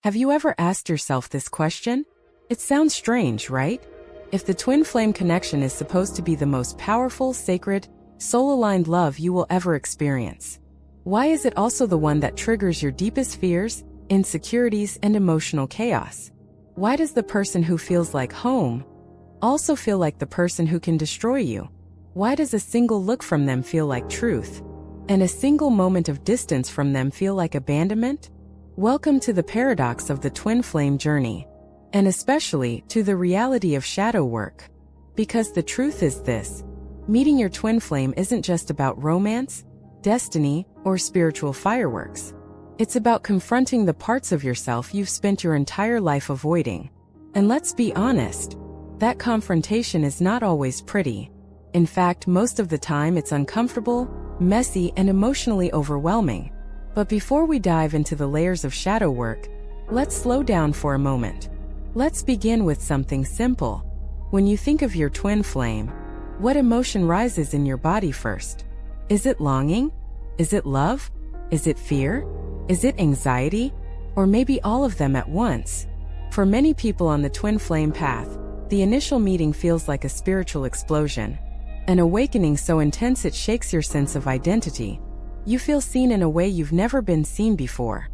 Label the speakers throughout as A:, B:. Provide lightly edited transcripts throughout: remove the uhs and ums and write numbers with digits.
A: Have you ever asked yourself this question? It sounds strange, right? If the twin flame connection is supposed to be the most powerful, sacred, soul-aligned love you will ever experience, why is it also the one that triggers your deepest fears, insecurities, and emotional chaos? Why does the person who feels like home also feel like the person who can destroy you? Why does a single look from them feel like truth, and a single moment of distance from them feel like abandonment? Welcome to the paradox of the twin flame journey, and especially to the reality of shadow work. Because the truth is this: meeting your twin flame isn't just about romance, destiny, or spiritual fireworks. It's about confronting the parts of yourself you've spent your entire life avoiding. And let's be honest, that confrontation is not always pretty. In fact, most of the time it's uncomfortable, messy, and emotionally overwhelming. But before we dive into the layers of shadow work, let's slow down for a moment. Let's begin with something simple. When you think of your twin flame, what emotion rises in your body first? Is it longing? Is it love? Is it fear? Is it anxiety? Or maybe all of them at once? For many people on the twin flame path, the initial meeting feels like a spiritual explosion. An awakening so intense it shakes your sense of identity. You feel seen in a way you've never been seen before.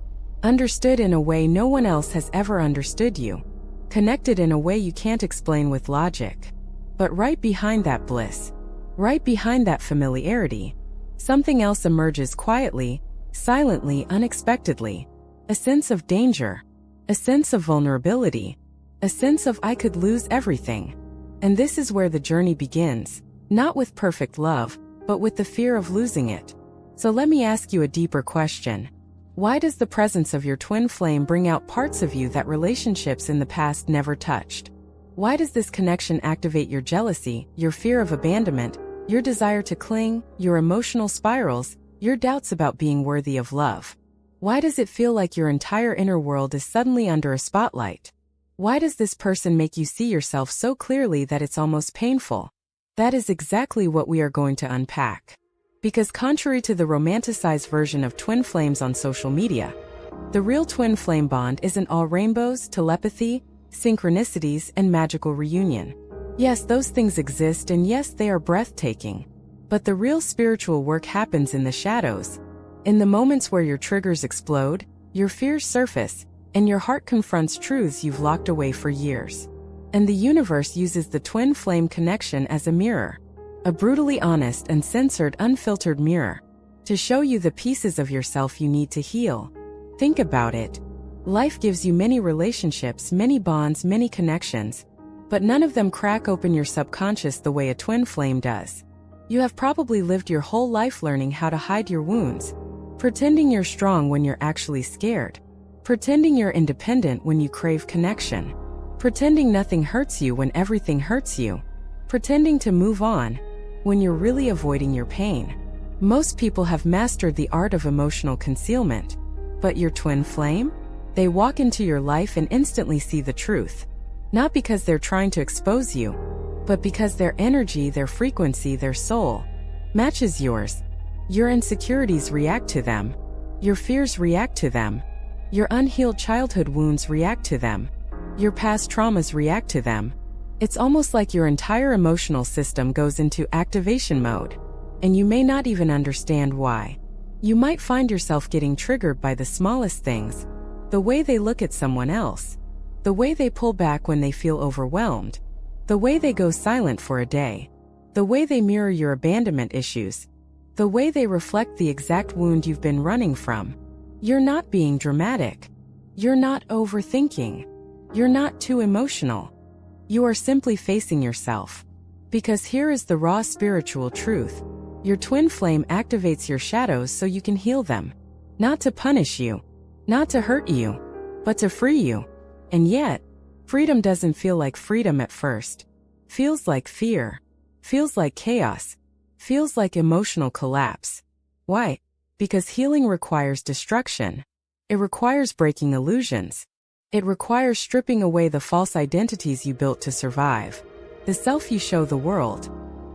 A: Understood in a way no one else has ever understood you. Connected in a way you can't explain with logic. But right behind that bliss, right behind that familiarity, something else emerges quietly, silently, unexpectedly. A sense of danger. A sense of vulnerability. A sense of I could lose everything. And this is where the journey begins. Not with perfect love, but with the fear of losing it. So let me ask you a deeper question. Why does the presence of your twin flame bring out parts of you that relationships in the past never touched? Why does this connection activate your jealousy, your fear of abandonment, your desire to cling, your emotional spirals, your doubts about being worthy of love? Why does it feel like your entire inner world is suddenly under a spotlight? Why does this person make you see yourself so clearly that it's almost painful? That is exactly what we are going to unpack. Because contrary to the romanticized version of twin flames on social media, the real twin flame bond isn't all rainbows, telepathy, synchronicities, and magical reunion. Yes, those things exist, and yes, they are breathtaking. But the real spiritual work happens in the shadows. In the moments where your triggers explode, your fears surface, and your heart confronts truths you've locked away for years. And the universe uses the twin flame connection as a mirror. A brutally honest and censored, unfiltered mirror, to show you the pieces of yourself you need to heal. Think about it. Life gives you many relationships, many bonds, many connections, but none of them crack open your subconscious the way a twin flame does. You have probably lived your whole life learning how to hide your wounds, pretending you're strong when you're actually scared, pretending you're independent when you crave connection, pretending nothing hurts you when everything hurts you, pretending to move on when you're really avoiding your pain. Most people have mastered the art of emotional concealment. But your twin flame? They walk into your life and instantly see the truth. Not because they're trying to expose you, but because their energy, their frequency, their soul matches yours. Your insecurities react to them. Your fears react to them. Your unhealed childhood wounds react to them. Your past traumas react to them. It's almost like your entire emotional system goes into activation mode, and you may not even understand why. You might find yourself getting triggered by the smallest things: the way they look at someone else, the way they pull back when they feel overwhelmed, the way they go silent for a day, the way they mirror your abandonment issues, the way they reflect the exact wound you've been running from. You're not being dramatic. You're not overthinking. You're not too emotional. You are simply facing yourself. Because here is the raw spiritual truth. Your twin flame activates your shadows so you can heal them. Not to punish you, not to hurt you, but to free you. And yet, freedom doesn't feel like freedom at first. Feels like fear. Feels like chaos. Feels like emotional collapse. Why? Because healing requires destruction. It requires breaking illusions. It requires stripping away the false identities you built to survive. The self you show the world,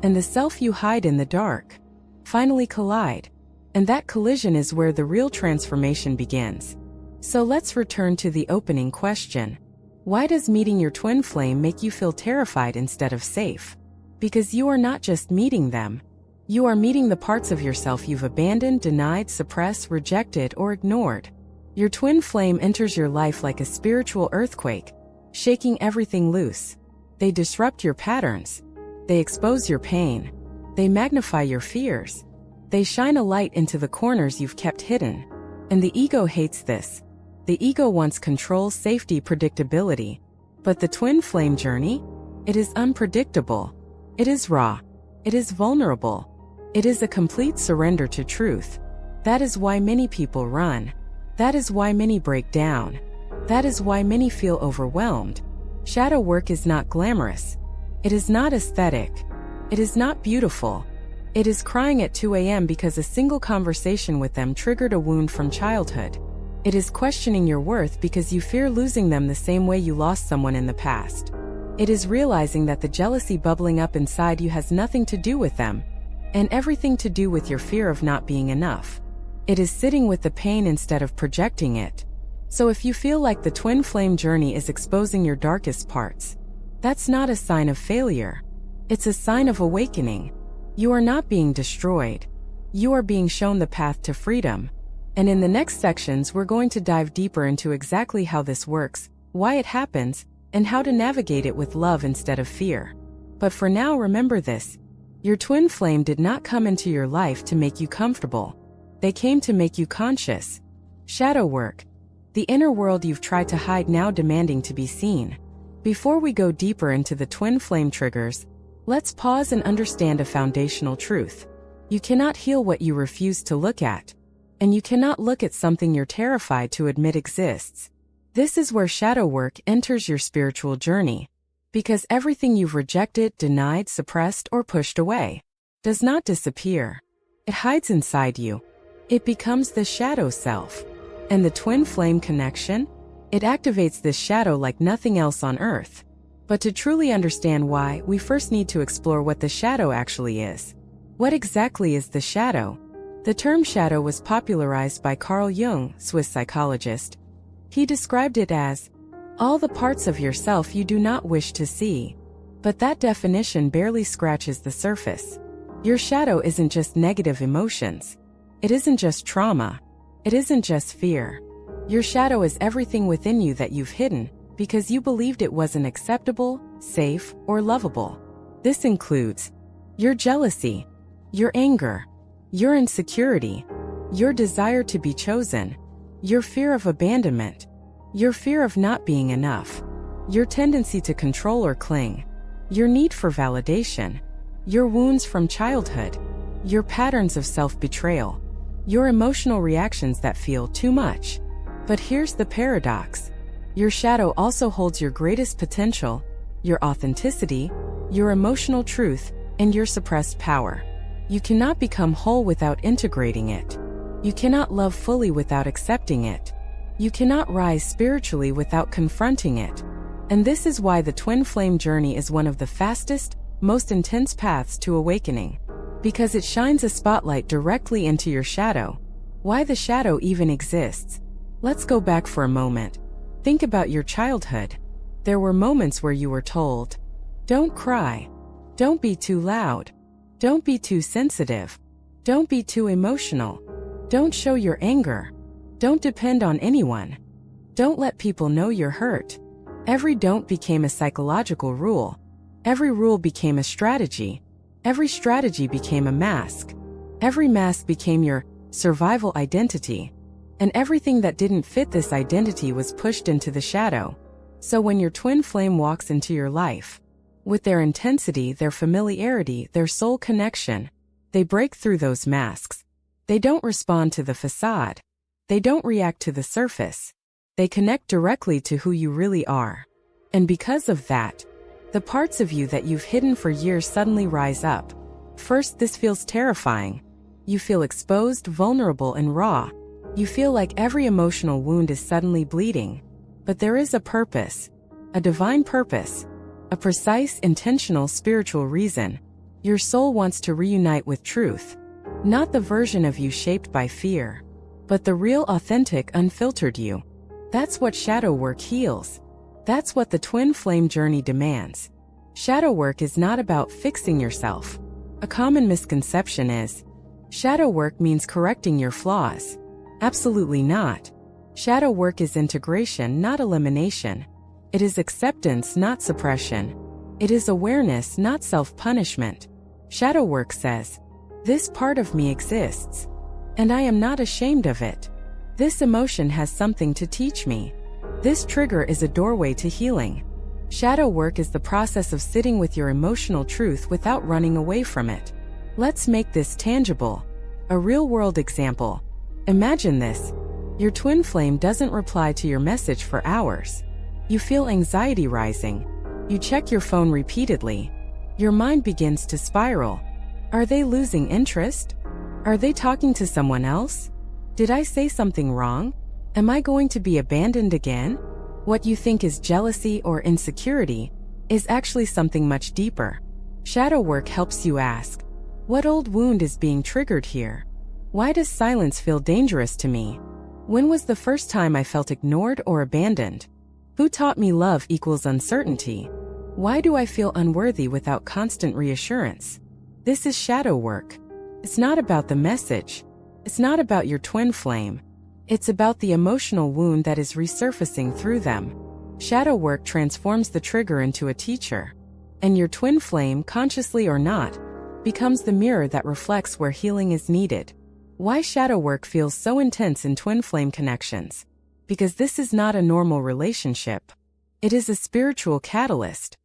A: and the self you hide in the dark, finally collide. And that collision is where the real transformation begins. So let's return to the opening question. Why does meeting your twin flame make you feel terrified instead of safe? Because you are not just meeting them. You are meeting the parts of yourself you've abandoned, denied, suppressed, rejected, or ignored. Your twin flame enters your life like a spiritual earthquake, shaking everything loose. They disrupt your patterns. They expose your pain. They magnify your fears. They shine a light into the corners you've kept hidden. And the ego hates this. The ego wants control, safety, predictability. But the twin flame journey? It is unpredictable. It is raw. It is vulnerable. It is a complete surrender to truth. That is why many people run. That is why many break down. That is why many feel overwhelmed. Shadow work is not glamorous. It is not aesthetic. It is not beautiful. It is crying at 2 a.m. because a single conversation with them triggered a wound from childhood. It is questioning your worth because you fear losing them the same way you lost someone in the past. It is realizing that the jealousy bubbling up inside you has nothing to do with them, and everything to do with your fear of not being enough. It is sitting with the pain instead of projecting it. So if you feel like the twin flame journey is exposing your darkest parts, that's not a sign of failure. It's a sign of awakening. You are not being destroyed. You are being shown the path to freedom. And in the next sections, we're going to dive deeper into exactly how this works, why it happens, and how to navigate it with love instead of fear. But for now, remember this. Your twin flame did not come into your life to make you comfortable. They came to make you conscious. Shadow work. The inner world you've tried to hide now demanding to be seen. Before we go deeper into the twin flame triggers, let's pause and understand a foundational truth. You cannot heal what you refuse to look at. And you cannot look at something you're terrified to admit exists. This is where shadow work enters your spiritual journey. Because everything you've rejected, denied, suppressed, or pushed away does not disappear. It hides inside you. It becomes the shadow self. And the twin flame connection? It activates this shadow like nothing else on earth. But to truly understand why, we first need to explore what the shadow actually is. What exactly is the shadow? The term shadow was popularized by Carl Jung, Swiss psychologist. He described it as all the parts of yourself you do not wish to see. But that definition barely scratches the surface. Your shadow isn't just negative emotions. It isn't just trauma. It isn't just fear. Your shadow is everything within you that you've hidden because you believed it wasn't acceptable, safe, or lovable. This includes your jealousy, your anger, your insecurity, your desire to be chosen, your fear of abandonment, your fear of not being enough, your tendency to control or cling, your need for validation, your wounds from childhood, your patterns of self-betrayal, your emotional reactions that feel too much. But here's the paradox. Your shadow also holds your greatest potential, your authenticity, your emotional truth, and your suppressed power. You cannot become whole without integrating it. You cannot love fully without accepting it. You cannot rise spiritually without confronting it. And this is why the twin flame journey is one of the fastest, most intense paths to awakening. Because it shines a spotlight directly into your shadow. Why the shadow even exists. Let's go back for a moment. Think about your childhood. There were moments where you were told, don't cry. Don't be too loud. Don't be too sensitive. Don't be too emotional. Don't show your anger. Don't depend on anyone. Don't let people know you're hurt. Every don't became a psychological rule. Every rule became a strategy. Every strategy became a mask. Every mask became your survival identity. And everything that didn't fit this identity was pushed into the shadow. So when your twin flame walks into your life, with their intensity, their familiarity, their soul connection, they break through those masks. They don't respond to the facade. They don't react to the surface. They connect directly to who you really are. And because of that, the parts of you that you've hidden for years suddenly rise up. First, this feels terrifying. You feel exposed, vulnerable, and raw. You feel like every emotional wound is suddenly bleeding. But there is a purpose, a divine purpose, a precise, intentional spiritual reason. Your soul wants to reunite with truth. Not the version of you shaped by fear, but the real, authentic, unfiltered you. That's what shadow work heals. That's what the twin flame journey demands. Shadow work is not about fixing yourself. A common misconception is, shadow work means correcting your flaws. Absolutely not. Shadow work is integration, not elimination. It is acceptance, not suppression. It is awareness, not self-punishment. Shadow work says, this part of me exists, and I am not ashamed of it. This emotion has something to teach me. This trigger is a doorway to healing. Shadow work is the process of sitting with your emotional truth without running away from it. Let's make this tangible. A real-world example. Imagine this. Your twin flame doesn't reply to your message for hours. You feel anxiety rising. You check your phone repeatedly. Your mind begins to spiral. Are they losing interest? Are they talking to someone else? Did I say something wrong? Am I going to be abandoned again? What you think is jealousy or insecurity is actually something much deeper. Shadow work helps you ask, what old wound is being triggered here? Why does silence feel dangerous to me? When was the first time I felt ignored or abandoned? Who taught me love equals uncertainty? Why do I feel unworthy without constant reassurance? This is shadow work. It's not about the message. It's not about your twin flame. It's about the emotional wound that is resurfacing through them. Shadow work transforms the trigger into a teacher. And your twin flame, consciously or not, becomes the mirror that reflects where healing is needed. Why shadow work feels so intense in twin flame connections? Because this is not a normal relationship. It is a spiritual catalyst.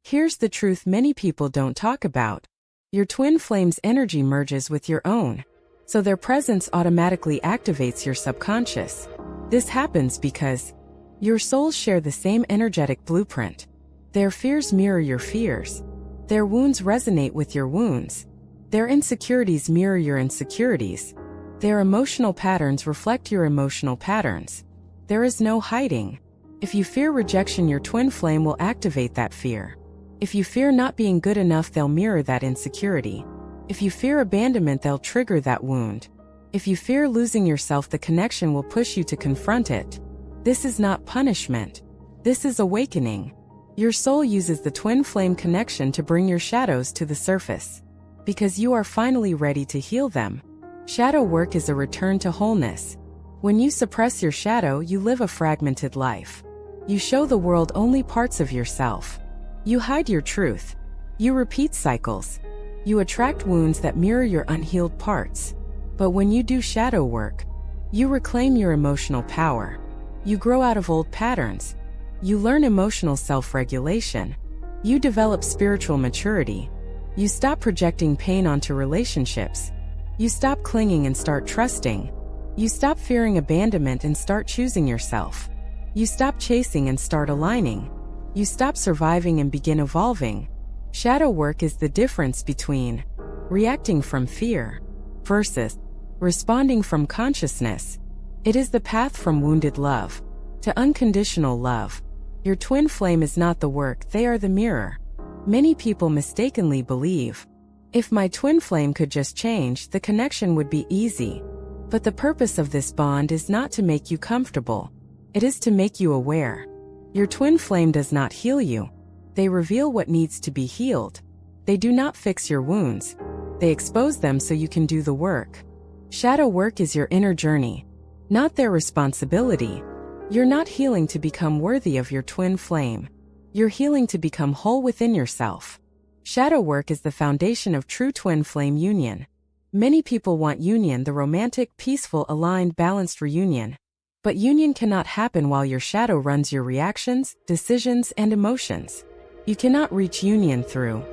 A: Here's the truth many people don't talk about. Your twin flame's energy merges with your own, so their presence automatically activates your subconscious. This happens because your souls share the same energetic blueprint. Their fears mirror your fears. Their wounds resonate with your wounds. Their insecurities mirror your insecurities. Their emotional patterns reflect your emotional patterns. There is no hiding. If you fear rejection, your twin flame will activate that fear. If you fear not being good enough, they'll mirror that insecurity. If you fear abandonment, they'll trigger that wound. If you fear losing yourself, the connection will push you to confront it. This is not punishment. This is awakening. Your soul uses the twin flame connection to bring your shadows to the surface. Because you are finally ready to heal them. Shadow work is a return to wholeness. When you suppress your shadow, you live a fragmented life. You show the world only parts of yourself. You hide your truth. You repeat cycles. You attract wounds that mirror your unhealed parts. But when you do shadow work, you reclaim your emotional power. You grow out of old patterns. You learn emotional self-regulation. You develop spiritual maturity. You stop projecting pain onto relationships. You stop clinging and start trusting. You stop fearing abandonment and start choosing yourself. You stop chasing and start aligning. You stop surviving and begin evolving. Shadow work is the difference between reacting from fear versus responding from consciousness. It is the path from wounded love to unconditional love. Your twin flame is not the work, they are the mirror. Many people mistakenly believe, if my twin flame could just change, the connection would be easy. But the purpose of this bond is not to make you comfortable. It is to make you aware. Your twin flame does not heal you. They reveal what needs to be healed. They do not fix your wounds. They expose them so you can do the work. Shadow work is your inner journey, not their responsibility. You're not healing to become worthy of your twin flame. You're healing to become whole within yourself. Shadow work is the foundation of true twin flame union. Many people want union, the romantic, peaceful, aligned, balanced reunion. But union cannot happen while your shadow runs your reactions, decisions, and emotions. You cannot reach union through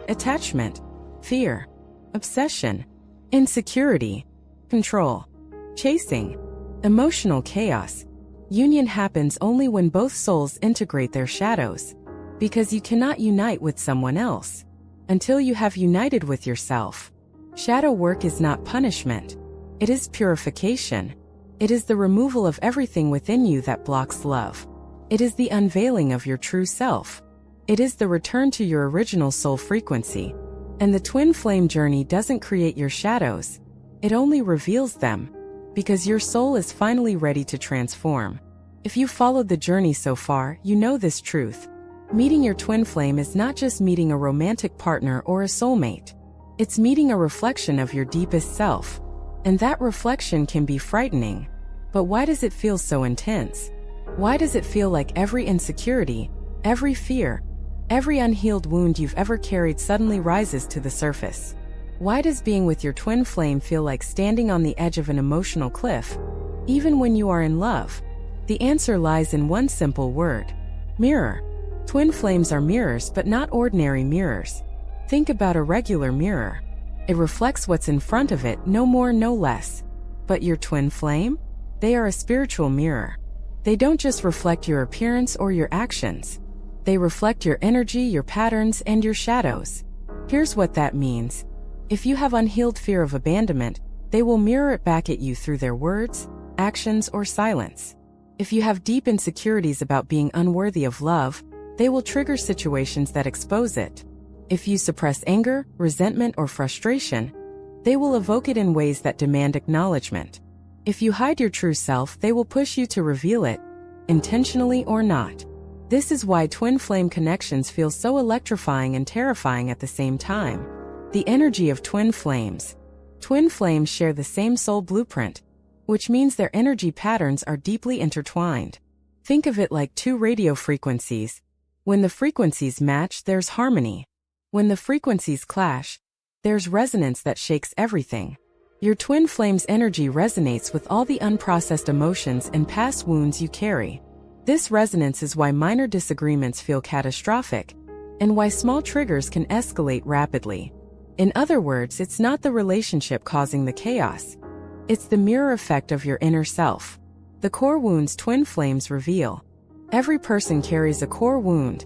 A: attachment, fear, obsession, insecurity, control, chasing, emotional chaos. Union happens only when both souls integrate their shadows. Because you cannot unite with someone else until you have united with yourself. Shadow work is not punishment. It is purification. It is the removal of everything within you that blocks love. It is the unveiling of your true self. It is the return to your original soul frequency. And the twin flame journey doesn't create your shadows. It only reveals them. Because your soul is finally ready to transform. If you've followed the journey so far, you know this truth. Meeting your twin flame is not just meeting a romantic partner or a soulmate. It's meeting a reflection of your deepest self. And that reflection can be frightening. But why does it feel so intense? Why does it feel like every insecurity, every fear, every unhealed wound you've ever carried suddenly rises to the surface? Why does being with your twin flame feel like standing on the edge of an emotional cliff, even when you are in love? The answer lies in one simple word: mirror. Twin flames are mirrors, but not ordinary mirrors. Think about a regular mirror. It reflects what's in front of it, no more, no less. But your twin flame? They are a spiritual mirror. They don't just reflect your appearance or your actions. They reflect your energy, your patterns, and your shadows. Here's what that means. If you have unhealed fear of abandonment, they will mirror it back at you through their words, actions, or silence. If you have deep insecurities about being unworthy of love, they will trigger situations that expose it. If you suppress anger, resentment, or frustration, they will evoke it in ways that demand acknowledgement. If you hide your true self, they will push you to reveal it, intentionally or not. This is why twin flame connections feel so electrifying and terrifying at the same time. The energy of twin flames. Twin flames share the same soul blueprint, which means their energy patterns are deeply intertwined. Think of it like two radio frequencies. When the frequencies match, there's harmony. When the frequencies clash, there's resonance that shakes everything. Your twin flame's energy resonates with all the unprocessed emotions and past wounds you carry. This resonance is why minor disagreements feel catastrophic, and why small triggers can escalate rapidly. In other words, it's not the relationship causing the chaos. It's the mirror effect of your inner self. The core wounds twin flames reveal. Every person carries a core wound,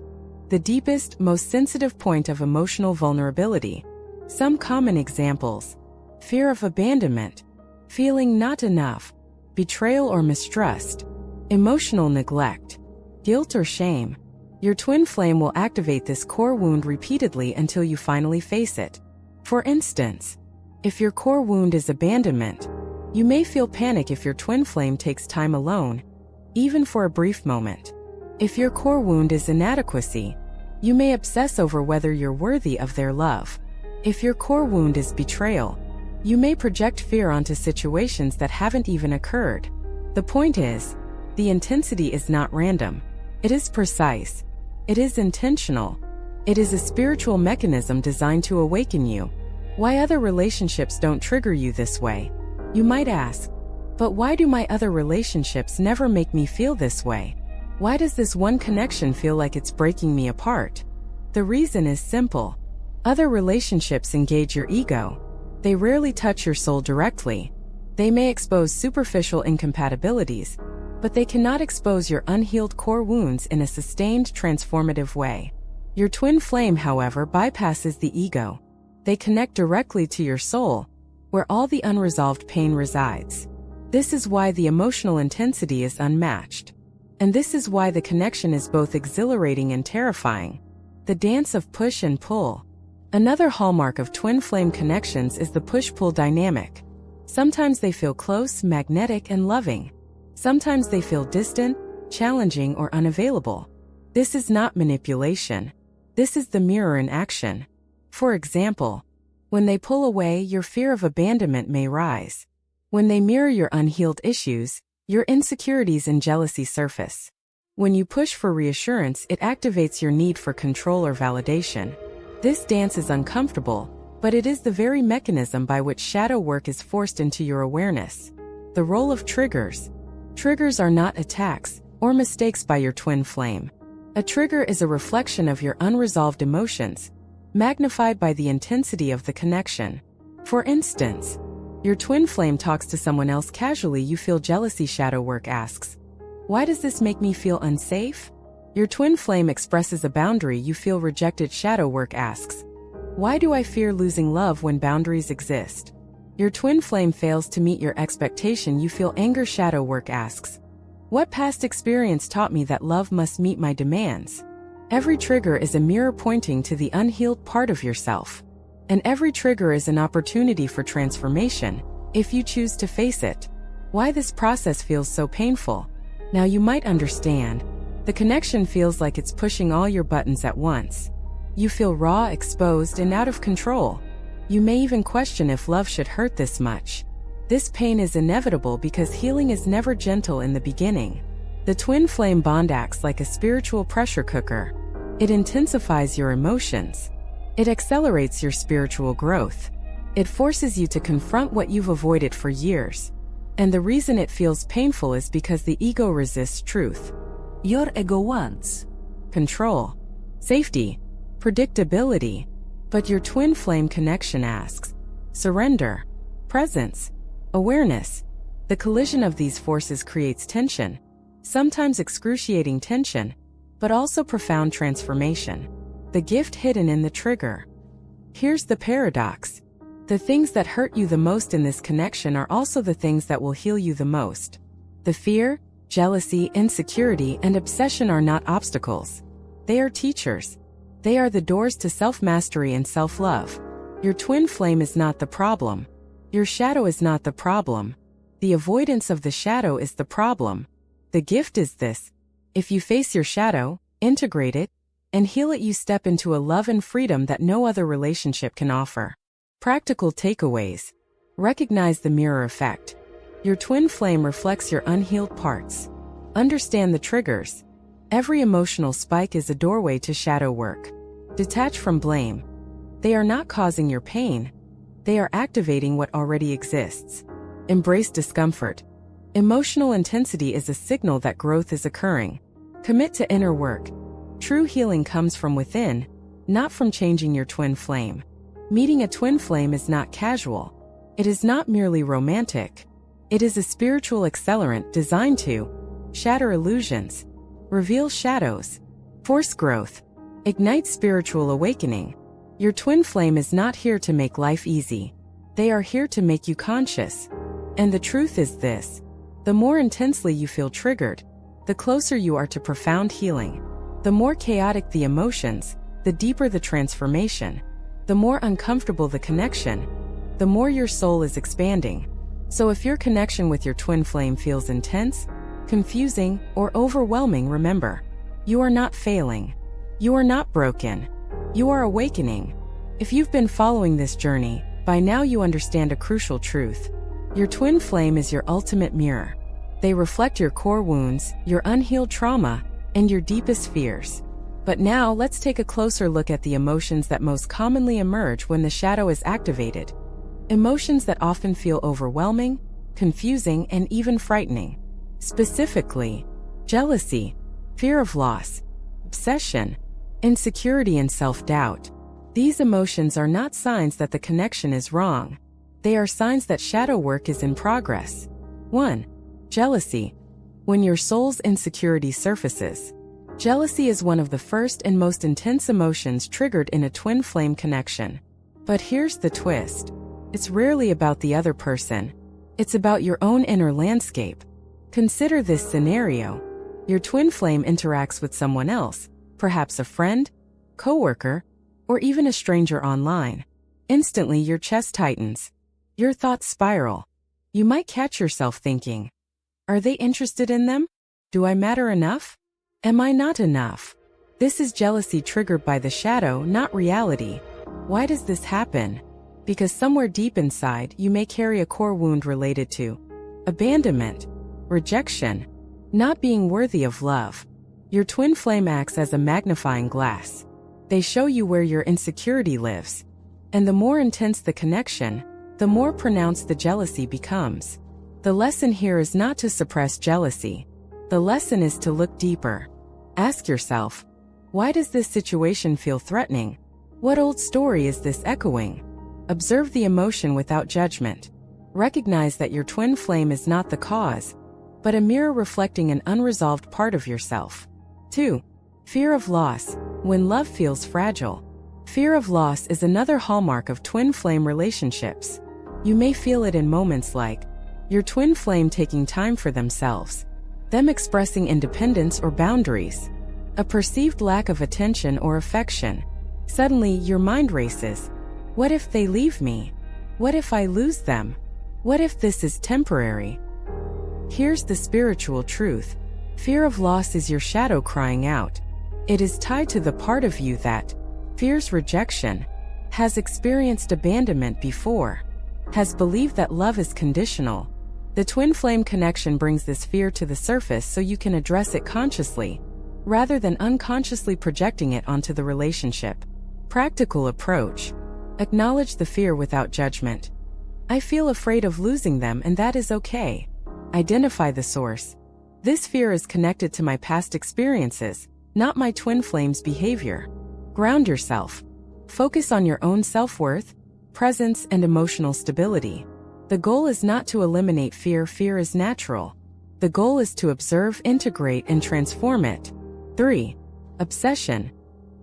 A: the deepest, most sensitive point of emotional vulnerability. Some common examples: fear of abandonment, feeling not enough, betrayal or mistrust, emotional neglect, guilt or shame. Your twin flame will activate this core wound repeatedly until you finally face it. For instance, if your core wound is abandonment, you may feel panic if your twin flame takes time alone, even for a brief moment. If your core wound is inadequacy, you may obsess over whether you're worthy of their love. If your core wound is betrayal, you may project fear onto situations that haven't even occurred. The point is, the intensity is not random. It is precise. It is intentional. It is a spiritual mechanism designed to awaken you. Why other relationships don't trigger you this way? You might ask, but why do my other relationships never make me feel this way? Why does this one connection feel like it's breaking me apart? The reason is simple. Other relationships engage your ego. They rarely touch your soul directly. They may expose superficial incompatibilities, but they cannot expose your unhealed core wounds in a sustained, transformative way. Your twin flame, however, bypasses the ego. They connect directly to your soul, where all the unresolved pain resides. This is why the emotional intensity is unmatched. And this is why the connection is both exhilarating and terrifying. The dance of push and pull. Another hallmark of twin flame connections is the push-pull dynamic. Sometimes they feel close, magnetic, and loving. Sometimes they feel distant, challenging, or unavailable. This is not manipulation. This is the mirror in action. For example, when they pull away, your fear of abandonment may rise. When they mirror your unhealed issues, your insecurities and jealousy surface. When you push for reassurance, it activates your need for control or validation. This dance is uncomfortable, but it is the very mechanism by which shadow work is forced into your awareness. The role of triggers. Triggers are not attacks or mistakes by your twin flame. A trigger is a reflection of your unresolved emotions, magnified by the intensity of the connection. For instance, your twin flame talks to someone else casually, you feel jealousy. Shadow work asks, why does this make me feel unsafe? Your twin flame expresses a boundary, you feel rejected. Shadow work asks, why do I fear losing love when boundaries exist? Your twin flame fails to meet your expectation, you feel anger. Shadow work asks, what past experience taught me that love must meet my demands? Every trigger is a mirror pointing to the unhealed part of yourself. And every trigger is an opportunity for transformation, if you choose to face it. Why this process feels so painful? Now you might understand. The connection feels like it's pushing all your buttons at once. You feel raw, exposed, and out of control. You may even question if love should hurt this much. This pain is inevitable because healing is never gentle in the beginning. The twin flame bond acts like a spiritual pressure cooker. It intensifies your emotions. It accelerates your spiritual growth. It forces you to confront what you've avoided for years. And the reason it feels painful is because the ego resists truth.
B: Your ego wants
A: control, safety, predictability. But your twin flame connection asks surrender, presence, awareness. The collision of these forces creates tension, sometimes excruciating tension, but also profound transformation. The gift hidden in the trigger. Here's the paradox. The things that hurt you the most in this connection are also the things that will heal you the most. The fear, jealousy, insecurity, and obsession are not obstacles. They are teachers. They are the doors to self-mastery and self-love. Your twin flame is not the problem. Your shadow is not the problem. The avoidance of the shadow is the problem. The gift is this. If you face your shadow, integrate it, and heal it, you step into a love and freedom that no other relationship can offer. Practical takeaways. Recognize the mirror effect. Your twin flame reflects your unhealed parts. Understand the triggers. Every emotional spike is a doorway to shadow work. Detach from blame. They are not causing your pain. They are activating what already exists. Embrace discomfort. Emotional intensity is a signal that growth is occurring. Commit to inner work. True healing comes from within, not from changing your twin flame. Meeting a twin flame is not casual. It is not merely romantic. It is a spiritual accelerant designed to shatter illusions, reveal shadows, force growth, ignite spiritual awakening. Your twin flame is not here to make life easy. They are here to make you conscious. And the truth is this: the more intensely you feel triggered, the closer you are to profound healing. The more chaotic the emotions, the deeper the transformation. The more uncomfortable the connection, the more your soul is expanding. So if your connection with your twin flame feels intense, confusing, or overwhelming, remember, you are not failing. You are not broken. You are awakening. If you've been following this journey, by now you understand a crucial truth. Your twin flame is your ultimate mirror. They reflect your core wounds, your unhealed trauma, and your deepest fears. But now let's take a closer look at the emotions that most commonly emerge when the shadow is activated. Emotions that often feel overwhelming, confusing, and even frightening. Specifically, jealousy, fear of loss, obsession, insecurity, and self-doubt. These emotions are not signs that the connection is wrong. They are signs that shadow work is in progress. 1. Jealousy. When your soul's insecurity surfaces. Jealousy is one of the first and most intense emotions triggered in a twin flame connection. But here's the twist. It's rarely about the other person. It's about your own inner landscape. Consider this scenario. Your twin flame interacts with someone else, perhaps a friend, coworker, or even a stranger online. Instantly, your chest tightens. Your thoughts spiral. You might catch yourself thinking, are they interested in them? Do I matter enough? Am I not enough? This is jealousy triggered by the shadow, not reality. Why does this happen? Because somewhere deep inside, you may carry a core wound related to abandonment, rejection, not being worthy of love. Your twin flame acts as a magnifying glass. They show you where your insecurity lives. And the more intense the connection, the more pronounced the jealousy becomes. The lesson here is not to suppress jealousy. The lesson is to look deeper. Ask yourself, why does this situation feel threatening? What old story is this echoing? Observe the emotion without judgment. Recognize that your twin flame is not the cause, but a mirror reflecting an unresolved part of yourself. 2. Fear of loss. When love feels fragile. Fear of loss is another hallmark of twin flame relationships. You may feel it in moments like your twin flame taking time for themselves, them expressing independence or boundaries, a perceived lack of attention or affection. Suddenly, your mind races. What if they leave me? What if I lose them? What if this is temporary? Here's the spiritual truth. Fear of loss is your shadow crying out. It is tied to the part of you that fears rejection, has experienced abandonment before, has believed that love is conditional. The twin flame connection brings this fear to the surface so you can address it consciously, rather than unconsciously projecting it onto the relationship. Practical approach. Acknowledge the fear without judgment. I feel afraid of losing them, and that is okay. Identify the source. This fear is connected to my past experiences, not my twin flame's behavior. Ground yourself. Focus on your own self-worth, presence, and emotional stability. The goal is not to eliminate fear. Fear is natural. The goal is to observe, integrate, and transform it. 3. Obsession.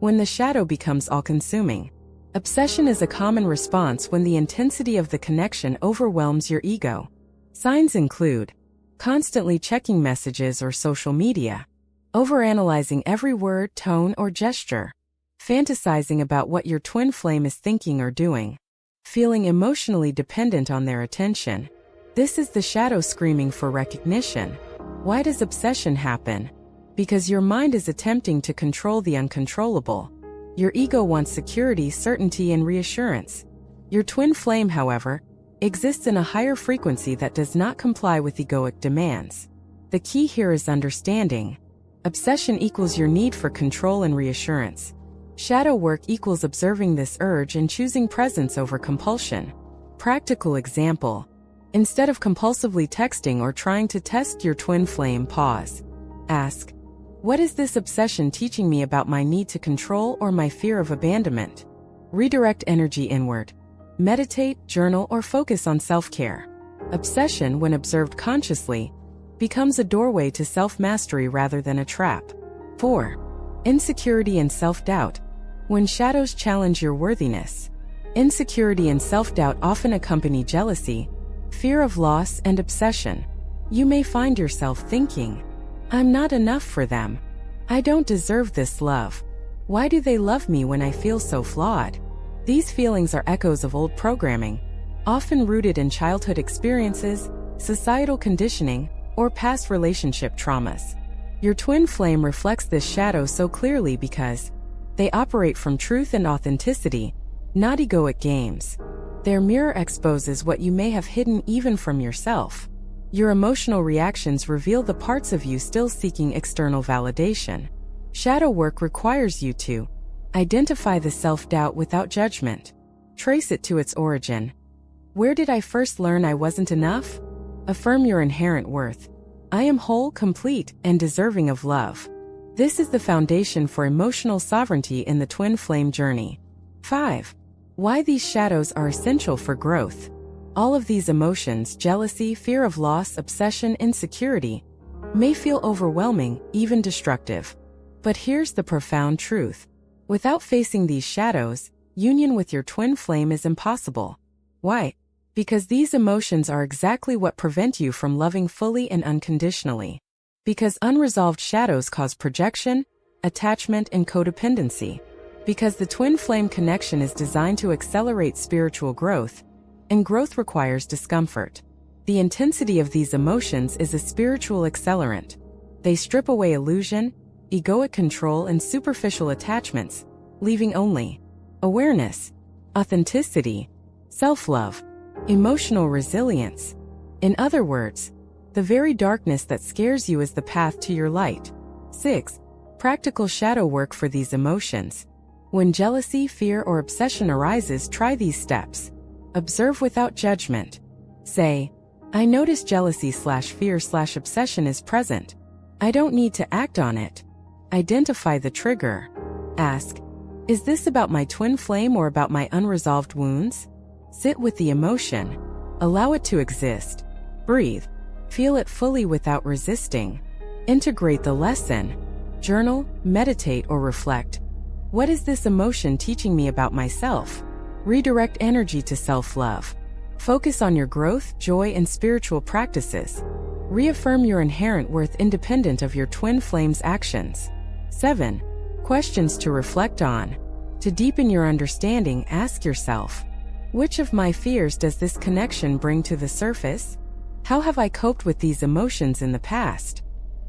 A: When the shadow becomes all-consuming. Obsession is a common response when the intensity of the connection overwhelms your ego. Signs include constantly checking messages or social media, overanalyzing every word, tone, or gesture, fantasizing about what your twin flame is thinking or doing, feeling emotionally dependent on their attention. This is the shadow screaming for recognition. Why does obsession happen? Because your mind is attempting to control the uncontrollable. Your ego wants security, certainty, and reassurance. Your twin flame, however, exists in a higher frequency that does not comply with egoic demands. The key here is understanding. Obsession equals your need for control and reassurance. Shadow work equals observing this urge and choosing presence over compulsion. Practical example. Instead of compulsively texting or trying to test your twin flame, pause. Ask, what is this obsession teaching me about my need to control or my fear of abandonment? Redirect energy inward. Meditate, journal, or focus on self-care. Obsession, when observed consciously, becomes a doorway to self-mastery rather than a trap. 4. Insecurity and self-doubt. When shadows challenge your worthiness. Insecurity and self-doubt often accompany jealousy, fear of loss, and obsession. You may find yourself thinking, I'm not enough for them. I don't deserve this love. Why do they love me when I feel so flawed? These feelings are echoes of old programming, often rooted in childhood experiences, societal conditioning, or past relationship traumas. Your twin flame reflects this shadow so clearly because they operate from truth and authenticity, not egoic games. Their mirror exposes what you may have hidden even from yourself. Your emotional reactions reveal the parts of you still seeking external validation. Shadow work requires you to identify the self-doubt without judgment. Trace it to its origin. Where did I first learn I wasn't enough? Affirm your inherent worth. I am whole, complete, and deserving of love. This is the foundation for emotional sovereignty in the twin flame journey. 5. Why these shadows are essential for growth. All of these emotions, jealousy, fear of loss, obsession, insecurity, may feel overwhelming, even destructive. But here's the profound truth. Without facing these shadows, union with your twin flame is impossible. Why? Because these emotions are exactly what prevent you from loving fully and unconditionally. Because unresolved shadows cause projection, attachment, and codependency. Because the twin flame connection is designed to accelerate spiritual growth, and growth requires discomfort. The intensity of these emotions is a spiritual accelerant. They strip away illusion, egoic control, and superficial attachments, leaving only awareness, authenticity, self-love, emotional resilience. In other words, the very darkness that scares you is the path to your light. 6. Practical shadow work for these emotions. When jealousy, fear, or obsession arises, try these steps. Observe without judgment. Say, I notice jealousy/fear/obsession is present. I don't need to act on it. Identify the trigger. Ask, is this about my twin flame or about my unresolved wounds? Sit with the emotion. Allow it to exist. Breathe. Feel it fully without resisting. Integrate the lesson. Journal, meditate, or reflect. What is this emotion teaching me about myself? Redirect energy to self-love. Focus on your growth, joy, and spiritual practices. Reaffirm your inherent worth independent of your twin flame's actions. 7. Questions to reflect on. To deepen your understanding, ask yourself, which of my fears does this connection bring to the surface? How have I coped with these emotions in the past?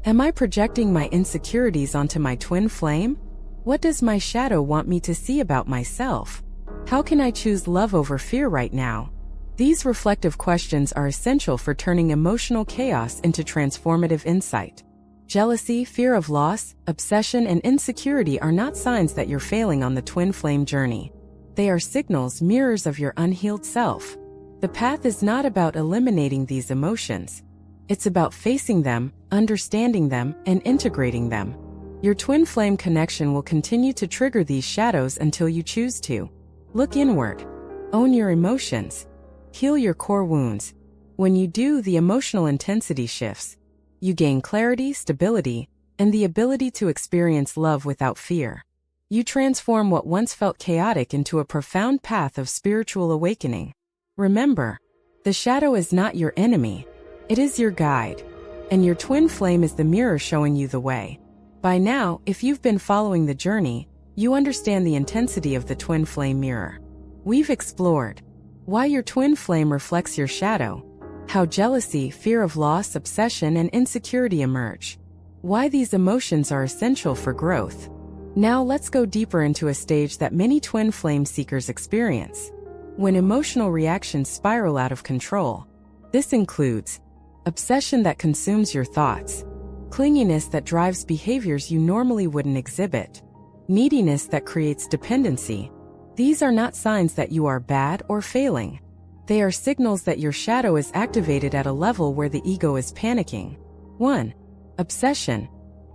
A: Am I projecting my insecurities onto my twin flame? What does my shadow want me to see about myself? How can I choose love over fear right now? These reflective questions are essential for turning emotional chaos into transformative insight. Jealousy, fear of loss, obsession, and insecurity are not signs that you're failing on the twin flame journey. They are signals, mirrors of your unhealed self. The path is not about eliminating these emotions. It's about facing them, understanding them, and integrating them. Your twin flame connection will continue to trigger these shadows until you choose to. Look inward. Own your emotions. Heal your core wounds. When you do, the emotional intensity shifts. You gain clarity, stability, and the ability to experience love without fear. You transform what once felt chaotic into a profound path of spiritual awakening. Remember, the shadow is not your enemy. It is your guide. And your twin flame is the mirror showing you the way. By now, if you've been following the journey, you understand the intensity of the twin flame mirror. We've explored why your twin flame reflects your shadow, how jealousy, fear of loss, obsession, and insecurity emerge, why these emotions are essential for growth. Now let's go deeper into a stage that many twin flame seekers experience: when emotional reactions spiral out of control. This includes obsession that consumes your thoughts, clinginess that drives behaviors you normally wouldn't exhibit, neediness that creates dependency. These are not signs that you are bad or failing. They are signals that your shadow is activated at a level where the ego is panicking. 1. Obsession.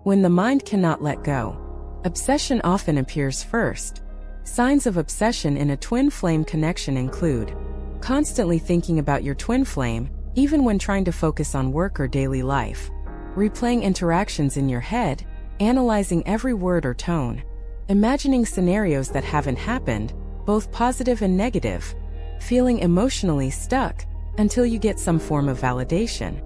A: When the mind cannot let go. Obsession often appears first. Signs of obsession in a twin flame connection include constantly thinking about your twin flame, even when trying to focus on work or daily life, replaying interactions in your head, analyzing every word or tone, imagining scenarios that haven't happened, both positive and negative, feeling emotionally stuck until you get some form of validation.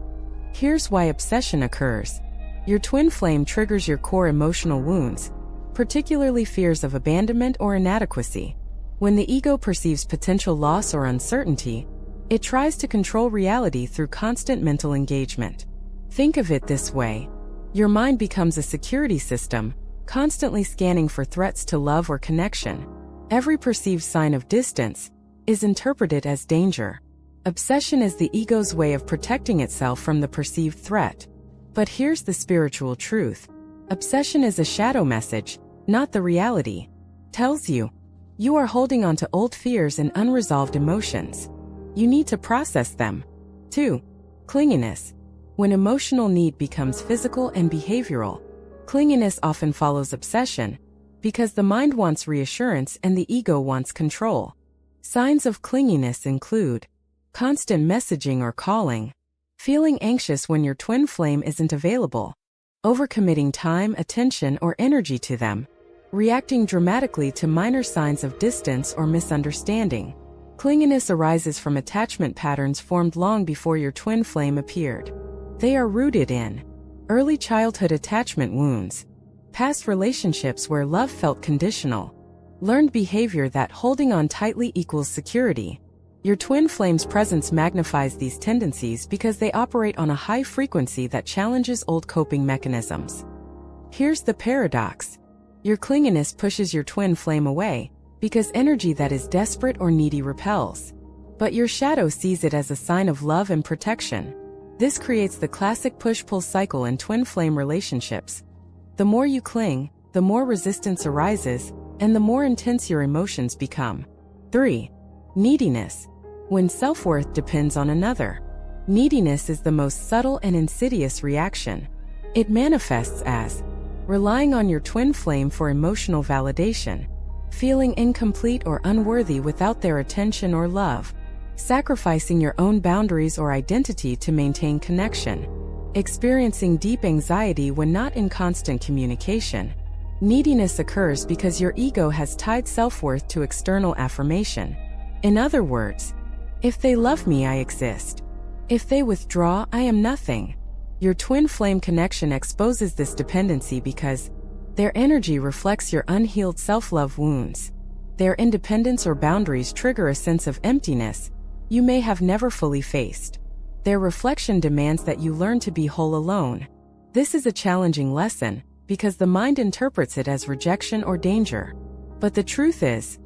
A: Here's why obsession occurs. Your twin flame triggers your core emotional wounds, particularly fears of abandonment or inadequacy. When the ego perceives potential loss or uncertainty, it tries to control reality through constant mental engagement. Think of it this way. Your mind becomes a security system, constantly scanning for threats to love or connection. Every perceived sign of distance is interpreted as danger. Obsession is the ego's way of protecting itself from the perceived threat. But here's the spiritual truth. Obsession is a shadow message, not the reality. Tells you, you are holding on to old fears and unresolved emotions. You need to process them. 2. Clinginess. When emotional need becomes physical and behavioral, clinginess often follows obsession, because the mind wants reassurance and the ego wants control. Signs of clinginess include constant messaging or calling, feeling anxious when your twin flame isn't available, overcommitting time, attention, or energy to them, reacting dramatically to minor signs of distance or misunderstanding. Clinginess arises from attachment patterns formed long before your twin flame appeared. They are rooted in early childhood attachment wounds, past relationships where love felt conditional, learned behavior that holding on tightly equals security. Your twin flame's presence magnifies these tendencies because they operate on a high frequency that challenges old coping mechanisms. Here's the paradox. Your clinginess pushes your twin flame away, because energy that is desperate or needy repels. But your shadow sees it as a sign of love and protection. This creates the classic push-pull cycle in twin flame relationships. The more you cling, the more resistance arises, and the more intense your emotions become. 3. Neediness. When self-worth depends on another. Neediness is the most subtle and insidious reaction. It manifests as relying on your twin flame for emotional validation, feeling incomplete or unworthy without their attention or love, sacrificing your own boundaries or identity to maintain connection, experiencing deep anxiety when not in constant communication. Neediness occurs because your ego has tied self-worth to external affirmation. In other words, if they love me, I exist. If they withdraw, I am nothing. Your twin flame connection exposes this dependency because their energy reflects your unhealed self-love wounds. Their independence or boundaries trigger a sense of emptiness you may have never fully faced. Their reflection demands that you learn to be whole alone. This is a challenging lesson because the mind interprets it as rejection or danger. But the truth is,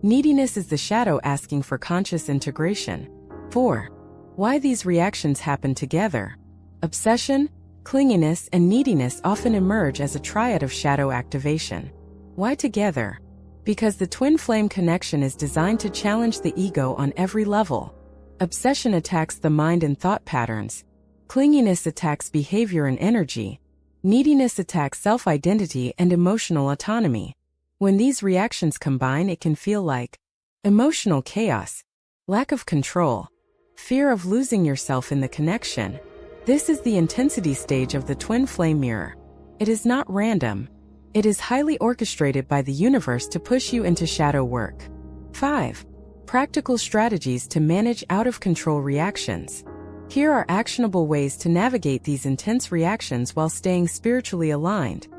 A: neediness is the shadow asking for conscious integration. 4. Why these reactions happen together. Obsession, clinginess, and neediness often emerge as a triad of shadow activation. Why together? Because the twin flame connection is designed to challenge the ego on every level. Obsession attacks the mind and thought patterns. Clinginess attacks behavior and energy. Neediness attacks self-identity and emotional autonomy. When these reactions combine, it can feel like emotional chaos, lack of control, fear of losing yourself in the connection. This is the intensity stage of the twin flame mirror. It is not random. It is highly orchestrated by the universe to push you into shadow work. 5. Practical strategies to manage out-of-control reactions. Here are actionable ways to navigate these intense reactions while staying spiritually aligned.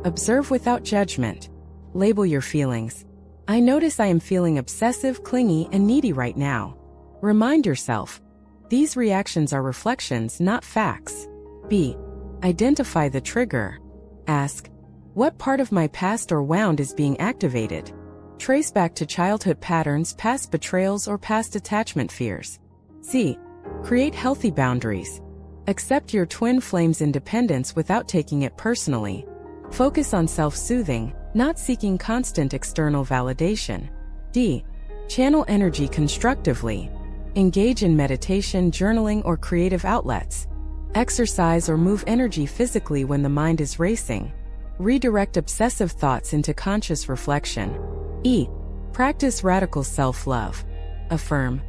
A: Observe without judgment. Label your feelings. I notice I am feeling obsessive, clingy, and needy right now. Remind yourself, these reactions are reflections, not facts. B. Identify the trigger. Ask, what part of my past or wound is being activated? Trace back to childhood patterns, past betrayals, or past attachment fears. C. Create healthy boundaries. Accept your twin flame's independence without taking it personally. Focus on self-soothing, not seeking constant external validation. D. Channel energy constructively. Engage in meditation, journaling, or creative outlets. Exercise or move energy physically when the mind is racing. Redirect obsessive thoughts into conscious reflection. E. Practice radical self-love. Affirm,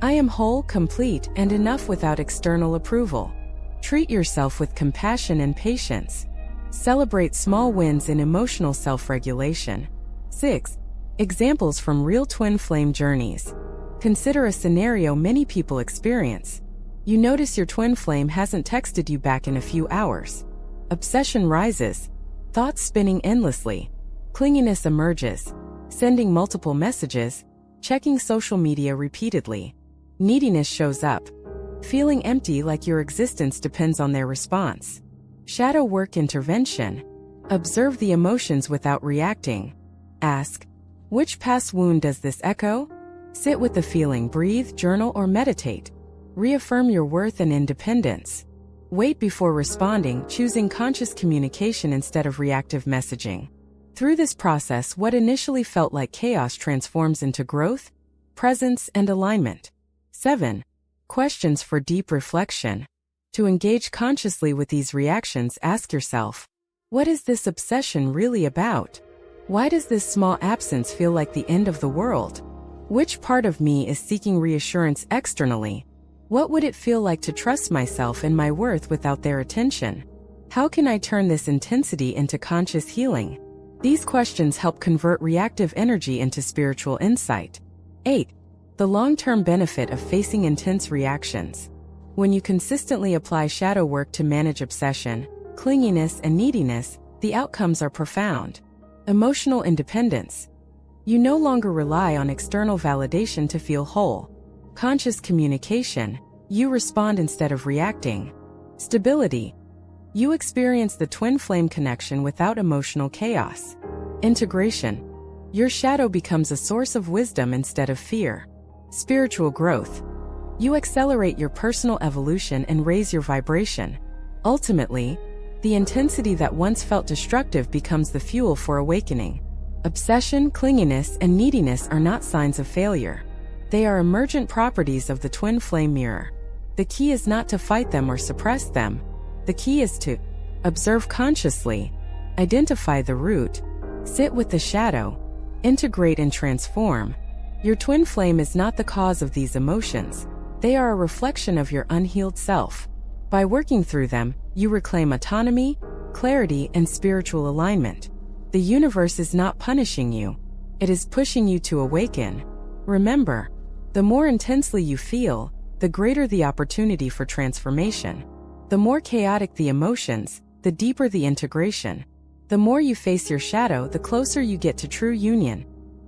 A: I am whole, complete, and enough without external approval. Treat yourself with compassion and patience. Celebrate small wins in emotional self-regulation. 6. Examples from real twin flame journeys. Consider a scenario many people experience. You notice your twin flame hasn't texted you back in a few hours. Obsession rises, thoughts spinning endlessly. Clinginess emerges, sending multiple messages, checking social media repeatedly. Neediness shows up, feeling empty like your existence depends on their response. Shadow work intervention. Observe the emotions without reacting. Ask, which past wound does this echo? Sit with the feeling, breathe, journal, or meditate. Reaffirm your worth and independence. Wait before responding, choosing conscious communication instead of reactive messaging. Through this process, what initially felt like chaos transforms into growth, presence, and alignment. 7. Questions for deep reflection. To engage consciously with these reactions, ask yourself, what is this obsession really about? Why does this small absence feel like the end of the world? Which part of me is seeking reassurance externally? What would it feel like to trust myself and my worth without their attention? How can I turn this intensity into conscious healing? These questions help convert reactive energy into spiritual insight. 8. The long-term benefit of facing intense reactions. When you consistently apply shadow work to manage obsession, clinginess, and neediness, the outcomes are profound. Emotional independence. You no longer rely on external validation to feel whole. Conscious communication. You respond instead of reacting. Stability. You experience the twin flame connection without emotional chaos. Integration. Your shadow becomes a source of wisdom instead of fear. Spiritual growth. You accelerate your personal evolution and raise your vibration. Ultimately, the intensity that once felt destructive becomes the fuel for awakening. Obsession, clinginess, and neediness are not signs of failure. They are emergent properties of the twin flame mirror. The key is not to fight them or suppress them. The key is to observe consciously, identify the root, sit with the shadow, integrate and transform. Your twin flame is not the cause of these emotions. They are a reflection of your unhealed self. By working through them, you reclaim autonomy, clarity, and spiritual alignment. The universe is not punishing you. It is pushing you to awaken. Remember, the more intensely you feel, the greater the opportunity for transformation. The more chaotic the emotions, the deeper the integration. The more you face your shadow, the closer you get to true union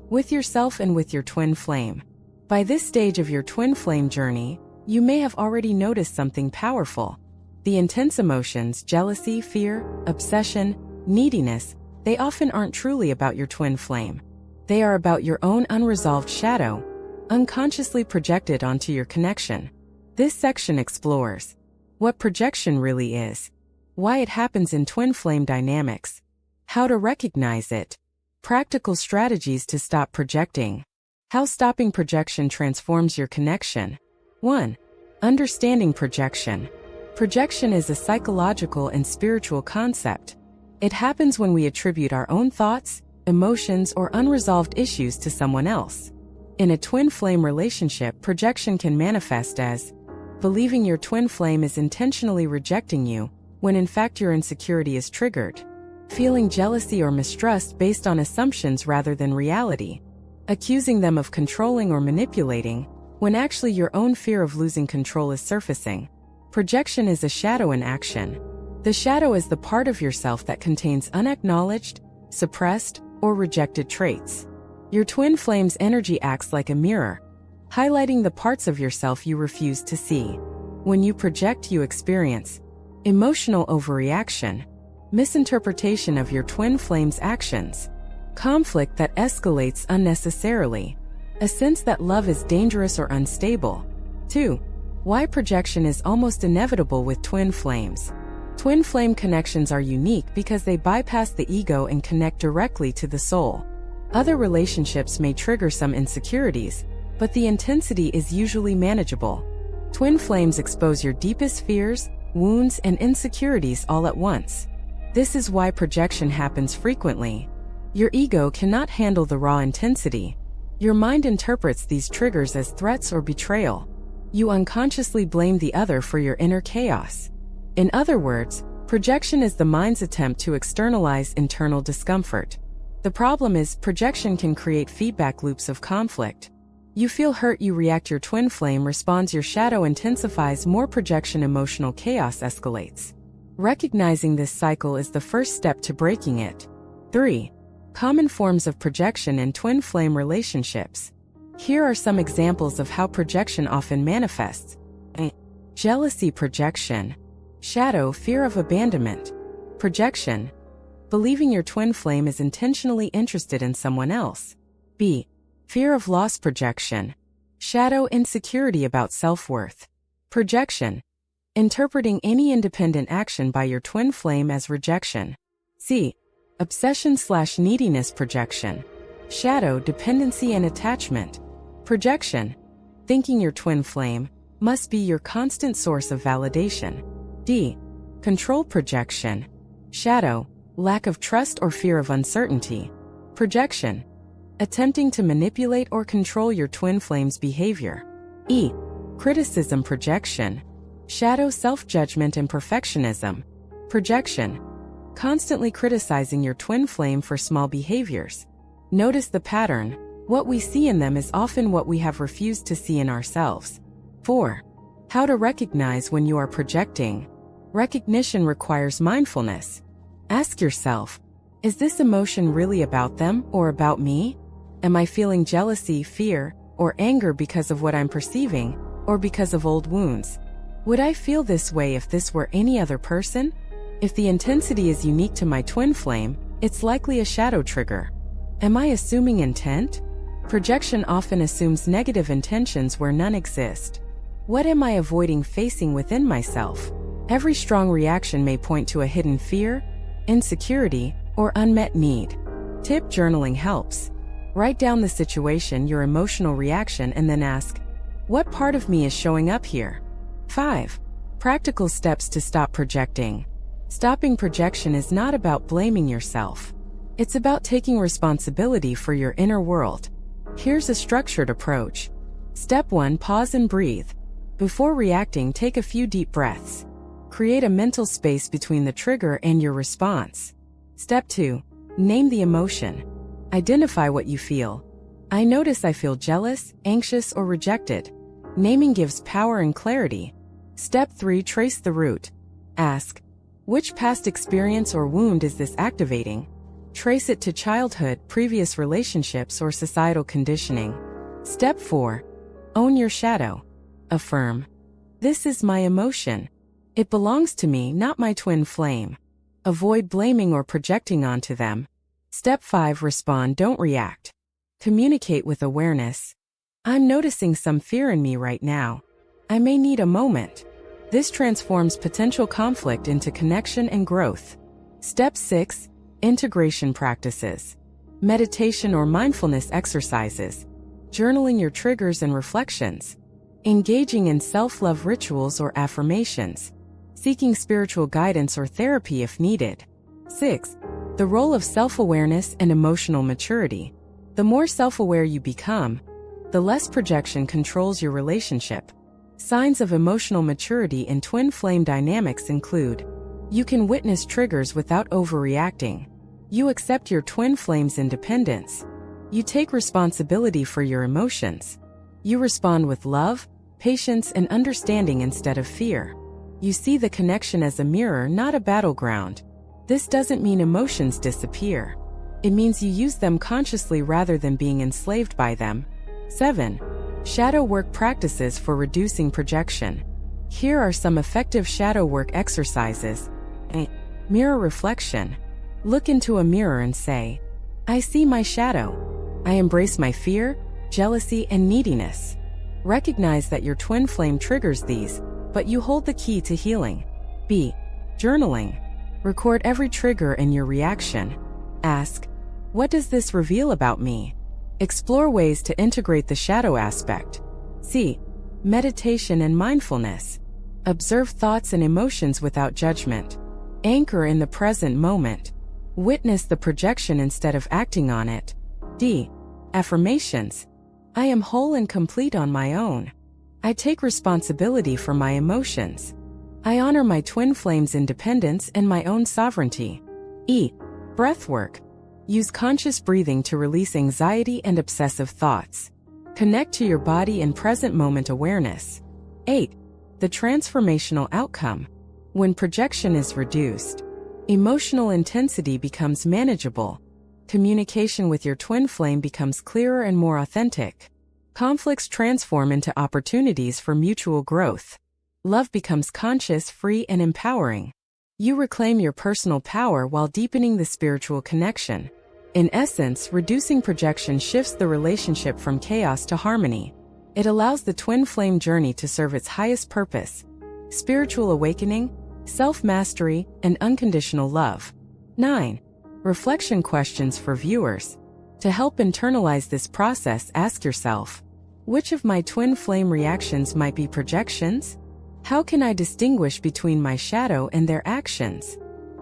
A: with yourself and with your twin flame. By this stage of your twin flame journey, you may have already noticed something powerful. The intense emotions, jealousy, fear, obsession, neediness, they often aren't truly about your twin flame. They are about your own unresolved shadow, unconsciously projected onto your connection. This section explores what projection really is, why it happens in twin flame dynamics, how to recognize it, practical strategies to stop projecting, how stopping projection transforms your connection. 1. Understanding projection. Projection is a psychological and spiritual concept. It happens when we attribute our own thoughts, emotions, or unresolved issues to someone else. In a twin flame relationship, projection can manifest as believing your twin flame is intentionally rejecting you, when in fact your insecurity is triggered. Feeling jealousy or mistrust based on assumptions rather than reality. Accusing them of controlling or manipulating, when actually your own fear of losing control is surfacing. Projection is a shadow in action. The shadow is the part of yourself that contains unacknowledged, suppressed, or rejected traits. Your twin flame's energy acts like a mirror, highlighting the parts of yourself you refuse to see. When you project, you experience emotional overreaction, misinterpretation of your twin flame's actions, conflict that escalates unnecessarily, a sense that love is dangerous or unstable. 2. Why projection is almost inevitable with twin flames. Twin flame connections are unique because they bypass the ego and connect directly to the soul. Other relationships may trigger some insecurities, but the intensity is usually manageable. Twin flames expose your deepest fears, wounds, and insecurities all at once. This is why projection happens frequently. Your ego cannot handle the raw intensity. Your mind interprets these triggers as threats or betrayal. You unconsciously blame the other for your inner chaos. In other words, projection is the mind's attempt to externalize internal discomfort. The problem is, projection can create feedback loops of conflict. You feel hurt, you react, your twin flame responds, your shadow intensifies, more projection, emotional chaos escalates. Recognizing this cycle is the first step to breaking it. 3. Common forms of projection in twin flame relationships. Here are some examples of how projection often manifests. Jealousy projection. Shadow, fear of abandonment. Projection. Believing your twin flame is intentionally interested in someone else. B. Fear of loss projection. Shadow, insecurity about self-worth. Projection. Interpreting any independent action by your twin flame as rejection. C. Obsession/neediness projection. Shadow, dependency and attachment. Projection. Thinking your twin flame must be your constant source of validation. D. Control projection. Shadow, lack of trust or fear of uncertainty. Projection. Attempting to manipulate or control your twin flame's behavior. E. Criticism projection. Shadow, self-judgment and perfectionism. Projection. Constantly criticizing your twin flame for small behaviors. Notice the pattern. What we see in them is often what we have refused to see in ourselves. 4. How to recognize when you are projecting. Recognition requires mindfulness. Ask yourself, is this emotion really about them or about me? Am I feeling jealousy, fear, or anger because of what I'm perceiving, or because of old wounds? Would I feel this way if this were any other person? If the intensity is unique to my twin flame, it's likely a shadow trigger. Am I assuming intent? Projection often assumes negative intentions where none exist. What am I avoiding facing within myself? Every strong reaction may point to a hidden fear, insecurity, or unmet need. Tip: journaling helps. Write down the situation, your emotional reaction, and then ask, what part of me is showing up here? 5. Practical steps to stop projecting. Stopping projection is not about blaming yourself. It's about taking responsibility for your inner world. Here's a structured approach. Step 1. Pause and breathe. Before reacting, take a few deep breaths. Create a mental space between the trigger and your response. Step 2. Name the emotion. Identify what you feel. I notice I feel jealous, anxious, or rejected. Naming gives power and clarity. Step 3. Trace the root. Ask, which past experience or wound is this activating? Trace it to childhood, previous relationships, or societal conditioning. Step 4. Own your shadow. Affirm, this is my emotion. It belongs to me, not my twin flame. Avoid blaming or projecting onto them. Step 5. Respond, don't react. Communicate with awareness. I'm noticing some fear in me right now. I may need a moment. This transforms potential conflict into connection and growth. Step 6. Integration practices. Meditation or mindfulness exercises. Journaling your triggers and reflections. Engaging in self-love rituals or affirmations. Seeking spiritual guidance or therapy if needed. 6. The role of self-awareness and emotional maturity. The more self-aware you become, the less projection controls your relationship. Signs of emotional maturity in twin flame dynamics include: you can witness triggers without overreacting. You accept your twin flame's independence. You take responsibility for your emotions. You respond with love, patience, and understanding instead of fear. You see the connection as a mirror, not a battleground. This doesn't mean emotions disappear. It means you use them consciously rather than being enslaved by them. 7. Shadow work practices for reducing projection. Here are some effective shadow work exercises. Mirror reflection. Look into a mirror and say, I see my shadow. I embrace my fear, jealousy, and neediness. Recognize that your twin flame triggers these, but you hold the key to healing. B. Journaling. Record every trigger and your reaction. Ask, what does this reveal about me? Explore ways to integrate the shadow aspect. C. Meditation and mindfulness. Observe thoughts and emotions without judgment. Anchor in the present moment. Witness the projection instead of acting on it. D. Affirmations. I am whole and complete on my own. I take responsibility for my emotions. I honor my twin flame's independence and my own sovereignty. E. Breathwork. Use conscious breathing to release anxiety and obsessive thoughts. Connect to your body in present moment awareness. 8. The transformational outcome. When projection is reduced, emotional intensity becomes manageable. Communication with your twin flame becomes clearer and more authentic. Conflicts transform into opportunities for mutual growth. Love becomes conscious, free, and empowering. You reclaim your personal power while deepening the spiritual connection. In essence, reducing projection shifts the relationship from chaos to harmony. It allows the twin flame journey to serve its highest purpose: spiritual awakening, self-mastery, and unconditional love. 9. Reflection questions for viewers. To help internalize this process, ask yourself, which of my twin flame reactions might be projections? How can I distinguish between my shadow and their actions?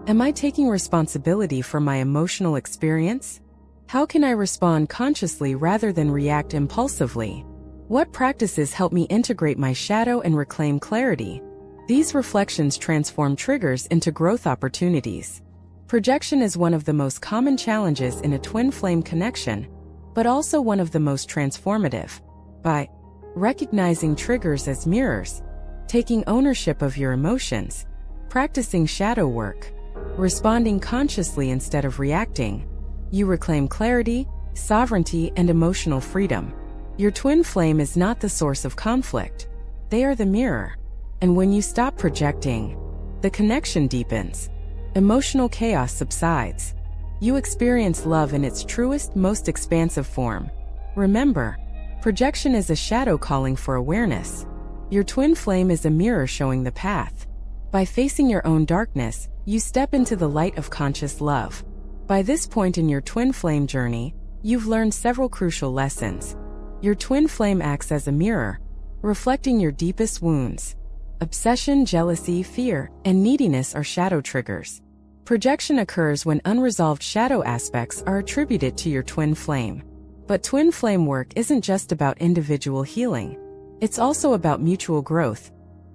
A: Am I taking responsibility for my emotional experience? How can I respond consciously rather than react impulsively? What practices help me integrate my shadow and reclaim clarity? These reflections transform triggers into growth opportunities. Projection is one of the most common challenges in a twin flame connection, but also one of the most transformative. By recognizing triggers as mirrors, taking ownership of your emotions, practicing shadow work, responding consciously instead of reacting, you reclaim clarity, sovereignty, and emotional freedom. Your twin flame is not the source of conflict. They are the mirror. And when you stop projecting, the connection deepens. Emotional chaos subsides. You experience love in its truest, most expansive form. Remember, projection is a shadow calling for awareness. Your twin flame is a mirror showing the path. By facing your own darkness, you step into the light of conscious love. By this point in your twin flame journey, you've learned several crucial lessons. Your twin flame acts as a mirror, reflecting your deepest wounds. Obsession, jealousy, fear, and neediness are shadow triggers. Projection occurs when unresolved shadow aspects are attributed to your twin flame. But twin flame work isn't just about individual healing. It's also about mutual growth,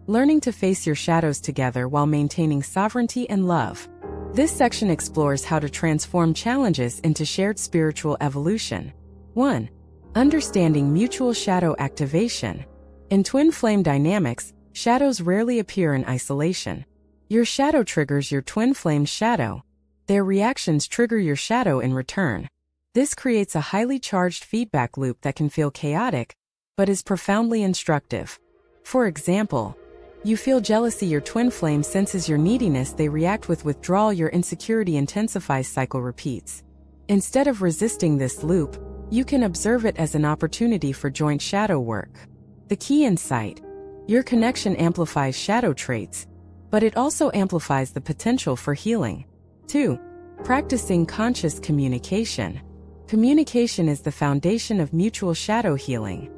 A: learning to face your shadows together while maintaining sovereignty and love. This section explores how to transform challenges into shared spiritual evolution. 1. Understanding mutual shadow activation. In twin flame dynamics, shadows rarely appear in isolation. Your shadow triggers your twin flame's shadow. Their reactions trigger your shadow in return. This creates a highly charged feedback loop that can feel chaotic, but is profoundly instructive. For example, You feel jealousy, your twin flame senses your neediness, they react with withdrawal, your insecurity intensifies, cycle repeats. Instead of resisting this loop, you can observe it as an opportunity for joint shadow work. The key insight: your connection amplifies shadow traits, but it also amplifies the potential for healing. 2. Practicing conscious communication. Communication is the foundation of mutual shadow healing.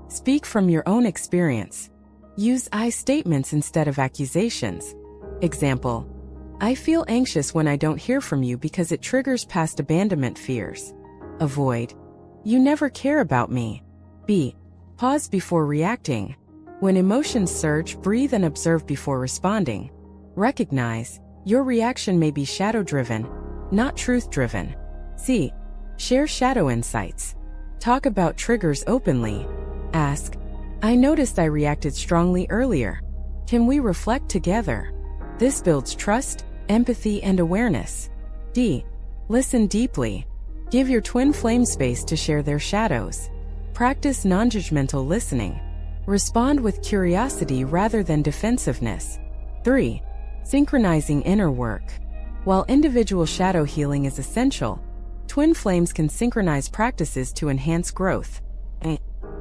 A: Speak from your own experience. Use I statements instead of accusations. Example: I feel anxious when I don't hear from you because it triggers past abandonment fears. Avoid: you never care about me. B. Pause before reacting. When emotions surge, breathe and observe before responding. Recognize: your reaction may be shadow-driven, not truth-driven. C. Share shadow insights. Talk about triggers openly. Ask: I noticed I reacted strongly earlier. Can we reflect together? This builds trust, empathy, and awareness. D. Listen deeply. Give your twin flame space to share their shadows. Practice non-judgmental listening. Respond with curiosity rather than defensiveness. 3. Synchronizing inner work. While individual shadow healing is essential, twin flames can synchronize practices to enhance growth.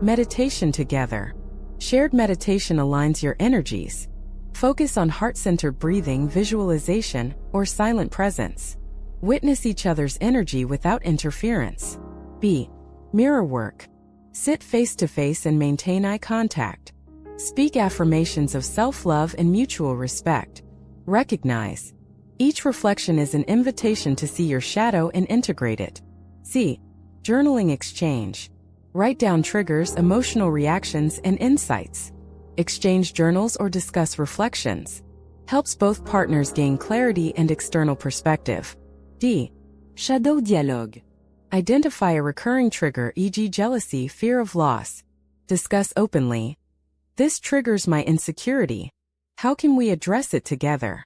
A: Meditation together. Shared meditation aligns your energies. Focus on heart-centered breathing, visualization, or silent presence. Witness each other's energy without interference. B. Mirror work. Sit face-to-face and maintain eye contact. Speak affirmations of self-love and mutual respect. Recognize: each reflection is an invitation to see your shadow and integrate it. C. Journaling exchange. Write down triggers, emotional reactions, and insights. Exchange journals or discuss reflections. Helps both partners gain clarity and external perspective. D.
B: Shadow dialogue.
A: Identify a recurring trigger, e.g. jealousy, fear of loss. Discuss openly: this triggers my insecurity. How can we address it together?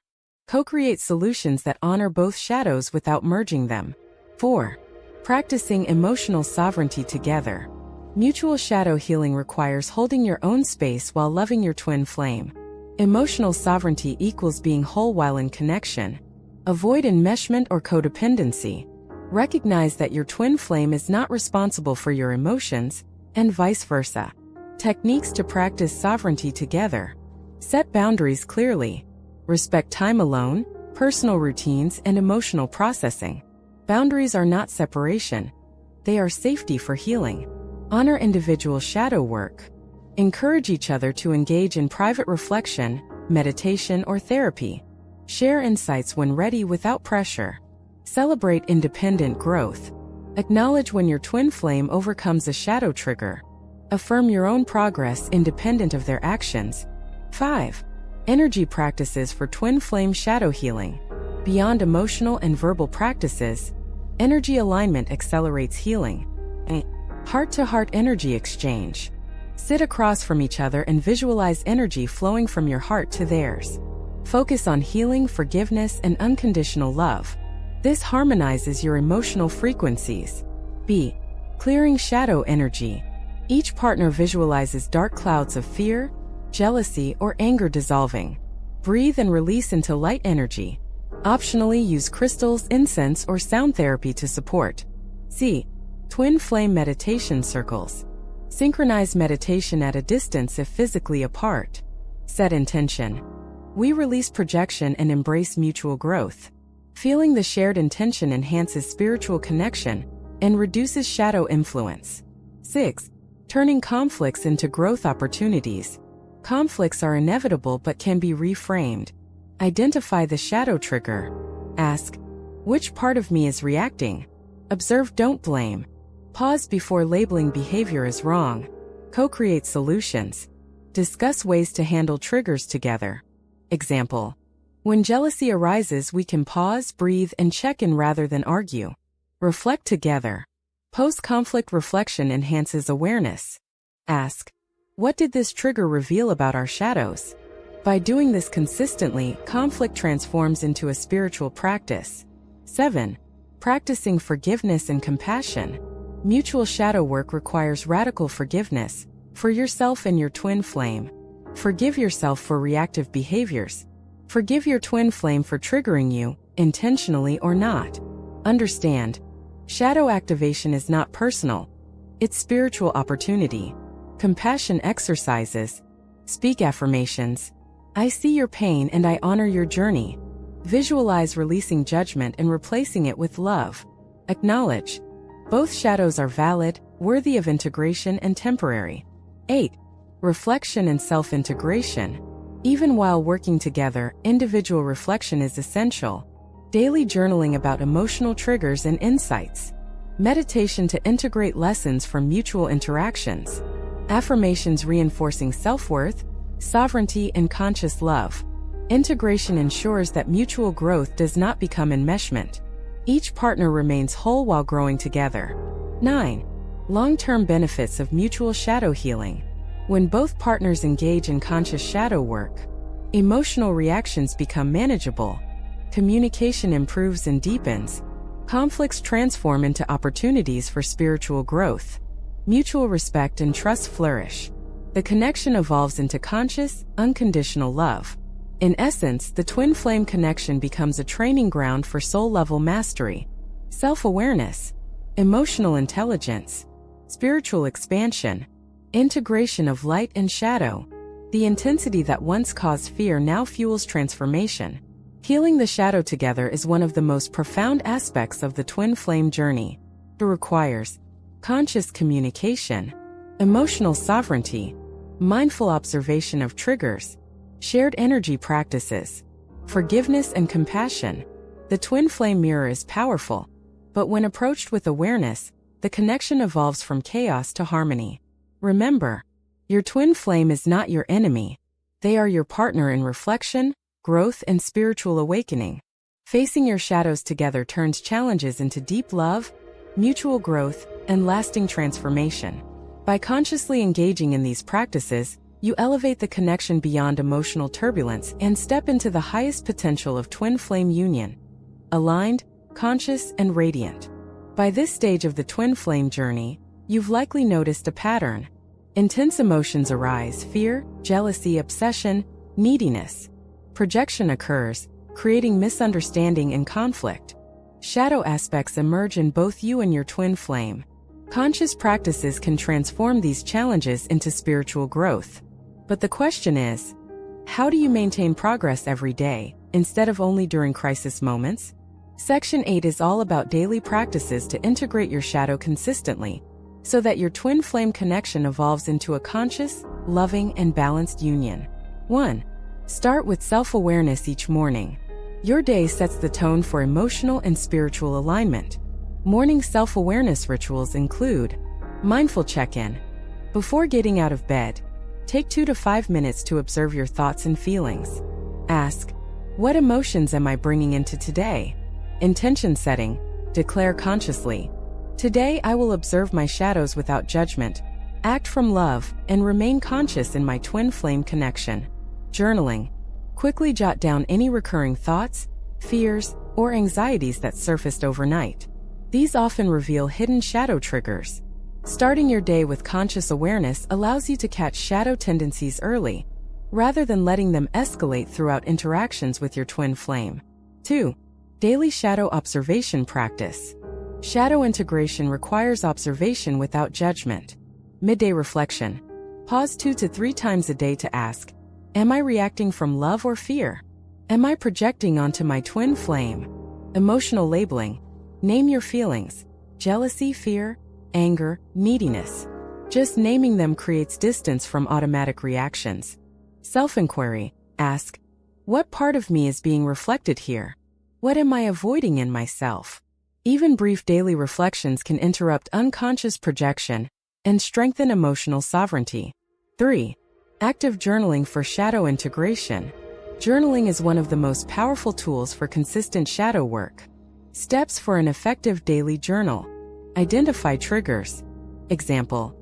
A: Co-create solutions that honor both shadows without merging them. 4. Practicing emotional sovereignty together. Mutual shadow healing requires holding your own space while loving your twin flame. Emotional sovereignty equals being whole while in connection. Avoid enmeshment or codependency. Recognize that your twin flame is not responsible for your emotions, and vice versa. Techniques to practice sovereignty together. Set boundaries clearly. Respect time alone, personal routines, and emotional processing. Boundaries are not separation. They are safety for healing. Honor individual shadow work. Encourage each other to engage in private reflection, meditation, or therapy. Share insights when ready without pressure. Celebrate independent growth. Acknowledge when your twin flame overcomes a shadow trigger. Affirm your own progress independent of their actions. 5. Energy practices for twin flame shadow healing. Beyond emotional and verbal practices, energy alignment accelerates healing. Heart-to-heart energy exchange. Sit across from each other and visualize energy flowing from your heart to theirs. Focus on healing, forgiveness, and unconditional love. This harmonizes your emotional frequencies. B. Clearing shadow energy. Each partner visualizes dark clouds of fear, jealousy, or anger dissolving. Breathe and release into light energy. Optionally, use crystals, incense, or sound therapy to support. C. Twin flame meditation circles. Synchronize meditation at a distance if physically apart. Set intention. We release projection and embrace mutual growth. Feeling the shared intention enhances spiritual connection and reduces shadow influence. 6. Turning conflicts into growth opportunities. Conflicts are inevitable but can be reframed. Identify the shadow trigger. Ask: which part of me is reacting? Observe, don't blame. Pause before labeling behavior as wrong. Co-create solutions. Discuss ways to handle triggers together. Example: when jealousy arises, we can pause, breathe, and check in rather than argue. Reflect together. Post-conflict reflection enhances awareness. Ask: what did this trigger reveal about our shadows? By doing this consistently, conflict transforms into a spiritual practice. 7. Practicing forgiveness and compassion. Mutual shadow work requires radical forgiveness for yourself and your twin flame. Forgive yourself for reactive behaviors. Forgive your twin flame for triggering you, intentionally or not. Understand, shadow activation is not personal. It's spiritual opportunity. Compassion exercises. Speak affirmations. I see your pain and I honor your journey. Visualize releasing judgment and replacing it with love. Acknowledge. Both shadows are valid, worthy of integration and temporary. 8. Reflection and self-integration. Even while working together, individual reflection is essential. Daily journaling about emotional triggers and insights. Meditation to integrate lessons from mutual interactions. Affirmations reinforcing self-worth, sovereignty, and conscious love. Integration ensures that mutual growth does not become enmeshment. Each partner remains whole while growing together. 9. Long-term benefits of mutual shadow healing. When both partners engage in conscious shadow work, emotional reactions become manageable. Communication improves and deepens. Conflicts transform into opportunities for spiritual growth. Mutual respect and trust flourish. The connection evolves into conscious, unconditional love. In essence, the twin flame connection becomes a training ground for soul-level mastery, self-awareness, emotional intelligence, spiritual expansion, integration of light and shadow. The intensity that once caused fear now fuels transformation. Healing the shadow together is one of the most profound aspects of the twin flame journey. It requires conscious communication, emotional sovereignty, mindful observation of triggers, shared energy practices, forgiveness and compassion. The twin flame mirror is powerful, but when approached with awareness, the connection evolves from chaos to harmony. Remember, your twin flame is not your enemy. They are your partner in reflection, growth, and spiritual awakening. Facing your shadows together turns challenges into deep love, mutual growth, and lasting transformation. By consciously engaging in these practices, you elevate the connection beyond emotional turbulence and step into the highest potential of twin flame union. Aligned, conscious, and radiant. By this stage of the twin flame journey, you've likely noticed a pattern. Intense emotions arise: fear, jealousy, obsession, neediness. Projection occurs, creating misunderstanding and conflict. Shadow aspects emerge in both you and your twin flame. Conscious practices can transform these challenges into spiritual growth. But the question is, how do you maintain progress every day, instead of only during crisis moments? Section 8 is all about daily practices to integrate your shadow consistently, so that your twin flame connection evolves into a conscious, loving, and balanced union. 1. Start with self-awareness each morning. Your day sets the tone for emotional and spiritual alignment. Morning self-awareness rituals include mindful check-in. Before getting out of bed, take 2 to 5 minutes to observe your thoughts and feelings. Ask, what emotions am I bringing into today? Intention setting. Declare consciously, today I will observe my shadows without judgment, act from love, and remain conscious in my twin flame connection. Journaling. Quickly jot down any recurring thoughts, fears, or anxieties that surfaced overnight. These often reveal hidden shadow triggers. Starting your day with conscious awareness allows you to catch shadow tendencies early, rather than letting them escalate throughout interactions with your twin flame. 2. Daily shadow observation practice. Shadow integration requires observation without judgment. Midday reflection. Pause 2 to 3 times a day to ask, am I reacting from love or fear? Am I projecting onto my twin flame? Emotional labeling. Name your feelings: jealousy, fear, anger, neediness. Just naming them creates distance from automatic reactions. Self-inquiry. Ask, what part of me is being reflected here? What am I avoiding in myself? Even brief daily reflections can interrupt unconscious projection and strengthen emotional sovereignty. 3. Active journaling for shadow integration. Journaling is one of the most powerful tools for consistent shadow work. Steps for an effective daily journal. Identify triggers. Example: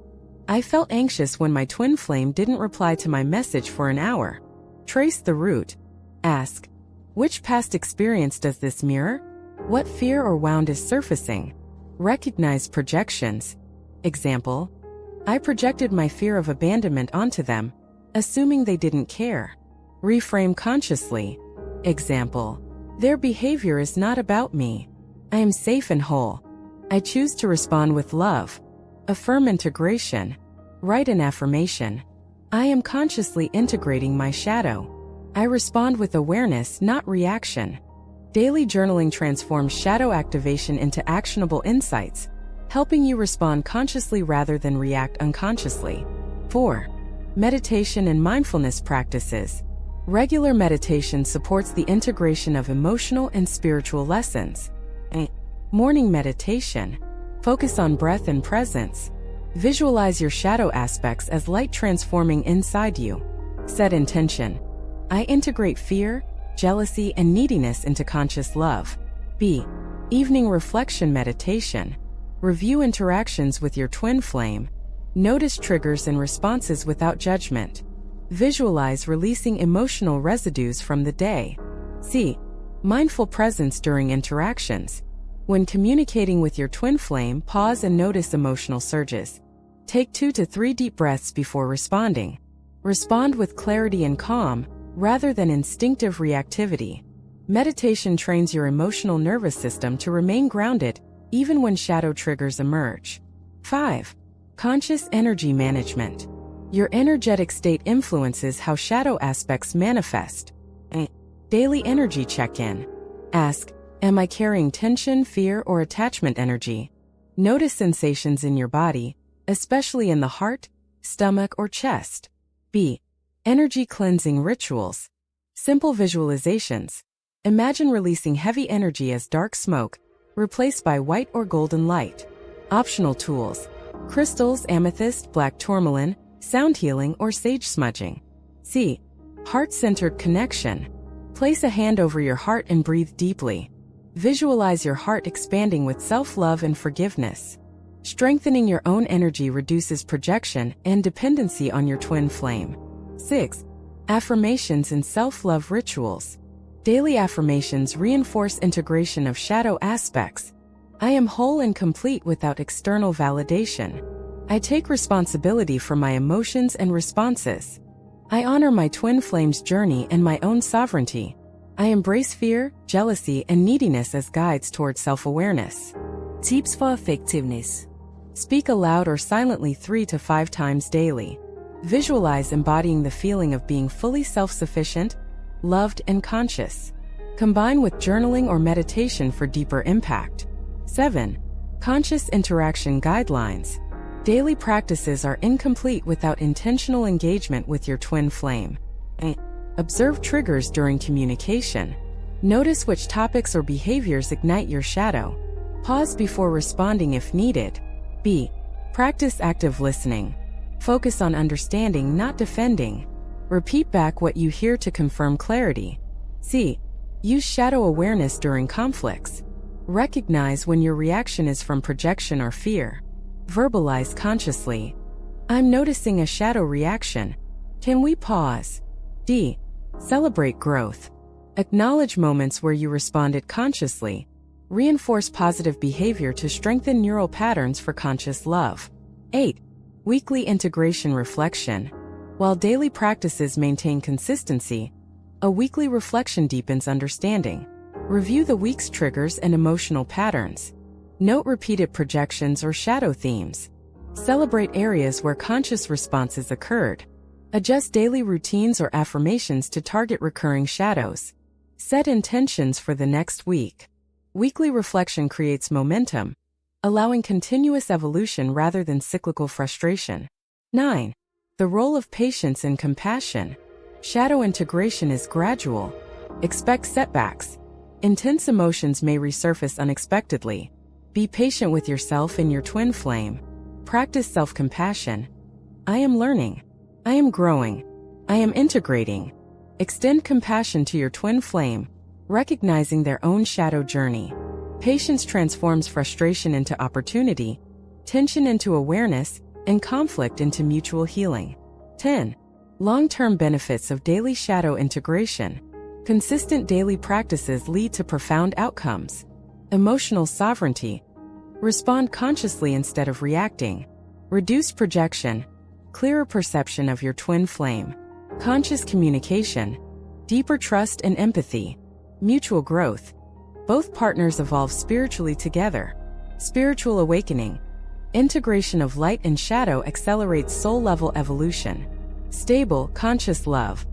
A: I felt anxious when my twin flame didn't reply to my message for an hour. Trace the root. Ask, which past experience does this mirror? What fear or wound is surfacing? Recognize projections. Example: I projected my fear of abandonment onto them, assuming they didn't care. Reframe consciously. Example: their behavior is not about me. I am safe and whole. I choose to respond with love. Affirm integration. Write an affirmation. I am consciously integrating my shadow. I respond with awareness, not reaction. Daily journaling transforms shadow activation into actionable insights, helping you respond consciously rather than react unconsciously. 4. Meditation and mindfulness practices. Regular meditation supports the integration of emotional and spiritual lessons. Morning meditation. Focus on breath and presence. Visualize your shadow aspects as light transforming inside you. Set intention. I integrate fear, jealousy, and neediness into conscious love. B. Evening reflection meditation. Review interactions with your twin flame. Notice triggers and responses without judgment. Visualize releasing emotional residues from the day. C. Mindful presence during interactions. When communicating with your twin flame, pause and notice emotional surges. Take 2 to 3 deep breaths before responding. Respond with clarity and calm, rather than instinctive reactivity. Meditation trains your emotional nervous system to remain grounded, even when shadow triggers emerge. 5. Conscious energy management. Your energetic state influences how shadow aspects manifest. Daily energy check-in. Ask, am I carrying tension, fear, or attachment energy? Notice sensations in your body, especially in the heart, stomach, or chest. B. Energy cleansing rituals. Simple visualizations. Imagine releasing heavy energy as dark smoke, replaced by white or golden light. Optional tools. Crystals, amethyst, black tourmaline, sound healing, or sage smudging. C. Heart-centered connection. Place a hand over your heart and breathe deeply. Visualize your heart expanding with self-love and forgiveness. Strengthening your own energy reduces projection and dependency on your twin flame. 6. Affirmations and self-love rituals. Daily affirmations reinforce integration of shadow aspects. I am whole and complete without external validation. I take responsibility for my emotions and responses. I honor my twin flame's journey and my own sovereignty. I embrace fear, jealousy, and neediness as guides toward self-awareness.
B: Tips for effectiveness.
A: Speak aloud or silently 3 to 5 times daily. Visualize embodying the feeling of being fully self-sufficient, loved, and conscious. Combine with journaling or meditation for deeper impact. 7. Conscious interaction guidelines. Daily practices are incomplete without intentional engagement with your twin flame. Observe triggers during communication. Notice which topics or behaviors ignite your shadow. Pause before responding if needed. B. Practice active listening. Focus on understanding, not defending. Repeat back what you hear to confirm clarity. C. Use shadow awareness during conflicts. Recognize when your reaction is from projection or fear. Verbalize consciously. I'm noticing a shadow reaction. Can we pause? D. Celebrate growth. Acknowledge moments where you responded consciously. Reinforce positive behavior to strengthen neural patterns for conscious love. 8. Weekly integration reflection. While daily practices maintain consistency, a weekly reflection deepens understanding. Review the week's triggers and emotional patterns. Note repeated projections or shadow themes. Celebrate areas where conscious responses occurred. Adjust daily routines or affirmations to target recurring shadows. Set intentions for the next week. Weekly reflection creates momentum, allowing continuous evolution rather than cyclical frustration. 9. The role of patience and compassion. Shadow integration is gradual. Expect setbacks. Intense emotions may resurface unexpectedly. Be patient with yourself and your twin flame. Practice self-compassion. I am learning. I am growing. I am integrating. Extend compassion to your twin flame, recognizing their own shadow journey. Patience transforms frustration into opportunity, tension into awareness, and conflict into mutual healing. 10. Long-term benefits of daily shadow integration. Consistent daily practices lead to profound outcomes. Emotional sovereignty. Respond consciously instead of reacting. Reduced projection. Clearer perception of your twin flame. Conscious communication, deeper trust and empathy, mutual growth. Both partners evolve spiritually together. Spiritual awakening, integration of light and shadow accelerates soul-level evolution. Stable, conscious love.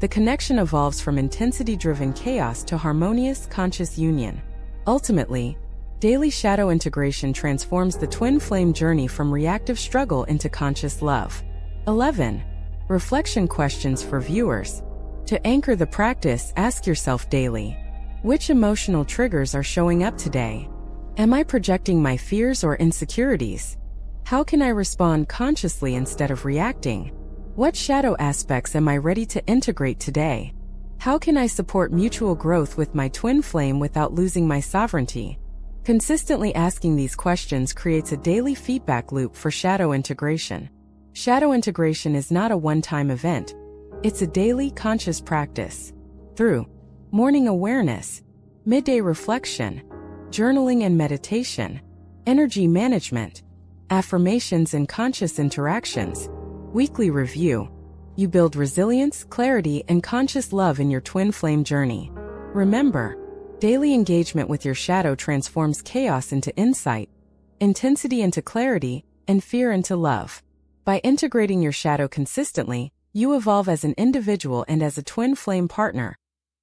A: The connection evolves from intensity-driven chaos to harmonious, conscious union. Ultimately, daily shadow integration transforms the twin flame journey from reactive struggle into conscious love. 11. Reflection questions for viewers. To anchor the practice, ask yourself daily, which emotional triggers are showing up today? Am I projecting my fears or insecurities? How can I respond consciously instead of reacting? What shadow aspects am I ready to integrate today? How can I support mutual growth with my twin flame without losing my sovereignty? Consistently asking these questions creates a daily feedback loop for shadow integration. Shadow integration is not a one-time event. It's a daily conscious practice. Through morning awareness, midday reflection, journaling and meditation, energy management, affirmations and conscious interactions, weekly review, you build resilience, clarity, and conscious love in your twin flame journey. Remember, daily engagement with your shadow transforms chaos into insight, intensity into clarity, and fear into love. By integrating your shadow consistently, you evolve as an individual and as a twin flame partner,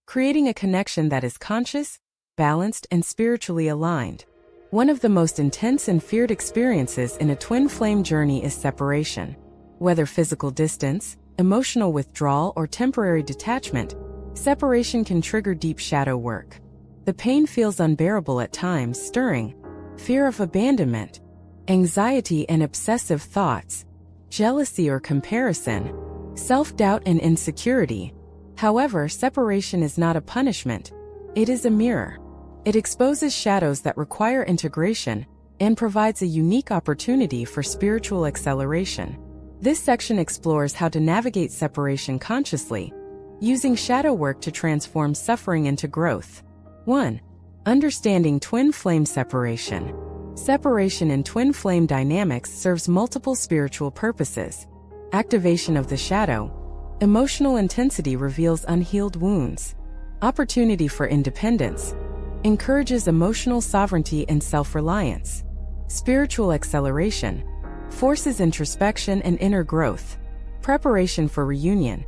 A: creating a connection that is conscious, balanced, and spiritually aligned. One of the most intense and feared experiences in a twin flame journey is separation. Whether physical distance, emotional withdrawal, or temporary detachment, separation can trigger deep shadow work. The pain feels unbearable at times, stirring fear of abandonment, anxiety and obsessive thoughts, jealousy or comparison, self-doubt and insecurity. However, separation is not a punishment. It is a mirror. It exposes shadows that require integration and provides a unique opportunity for spiritual acceleration. This section explores how to navigate separation consciously, using shadow work to transform suffering into growth. 1. Understanding twin flame separation. Separation in twin flame dynamics serves multiple spiritual purposes. Activation of the shadow. Emotional intensity reveals unhealed wounds. Opportunity for independence. Encourages emotional sovereignty and self-reliance. Spiritual acceleration. Forces introspection and inner growth. Preparation for reunion.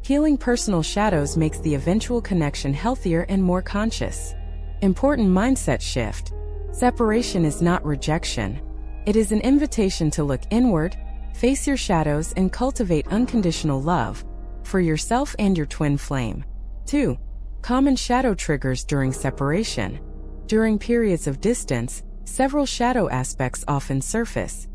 A: Healing personal shadows makes the eventual connection healthier and more conscious. Important mindset shift. Separation is not rejection. It is an invitation to look inward, face your shadows, and cultivate unconditional love for yourself and your twin flame. 2. Common shadow triggers during separation. During periods of distance, several shadow aspects often surface.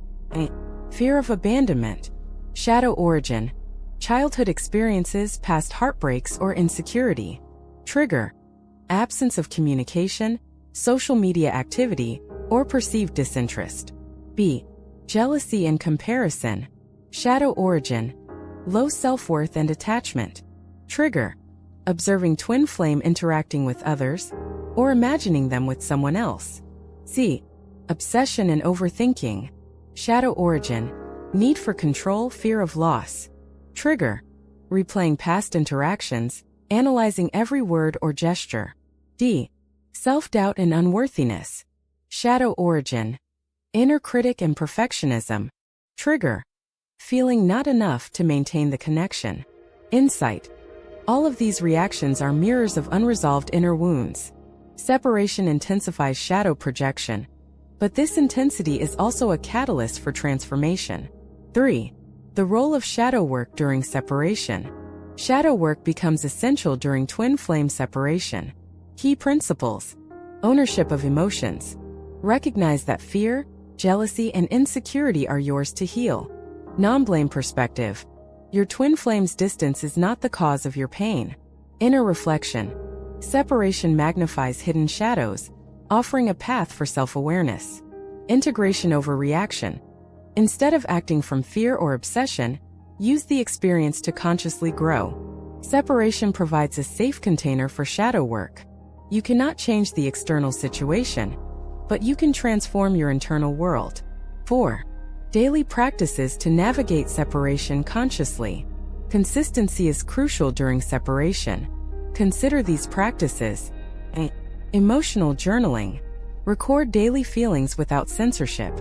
A: Fear of abandonment. Shadow origin. Childhood experiences, past heartbreaks, or insecurity. Trigger. Absence of communication, social media activity, or perceived disinterest. B. Jealousy and comparison. Shadow origin. Low self-worth and attachment. Trigger. Observing twin flame interacting with others, or imagining them with someone else. C. Obsession and overthinking. Shadow origin. Need for control, fear of loss. Trigger. Replaying past interactions, analyzing every word or gesture. D. Self-doubt and unworthiness. Shadow origin. Inner critic and perfectionism. Trigger. Feeling not enough to maintain the connection. Insight. All of these reactions are mirrors of unresolved inner wounds. Separation intensifies shadow projection, but this intensity is also a catalyst for transformation. 3. The role of shadow work during separation. Shadow work becomes essential during twin flame separation. Key principles. Ownership of emotions. Recognize that fear, jealousy, and insecurity are yours to heal. Non-blame perspective. Your twin flame's distance is not the cause of your pain. Inner reflection. Separation magnifies hidden shadows, offering a path for self-awareness. Integration over reaction. Instead of acting from fear or obsession, use the experience to consciously grow. Separation provides a safe container for shadow work. You cannot change the external situation, but you can transform your internal world. 4. Daily practices to navigate separation consciously. Consistency is crucial during separation. Consider these practices. Emotional journaling. Record daily feelings without censorship.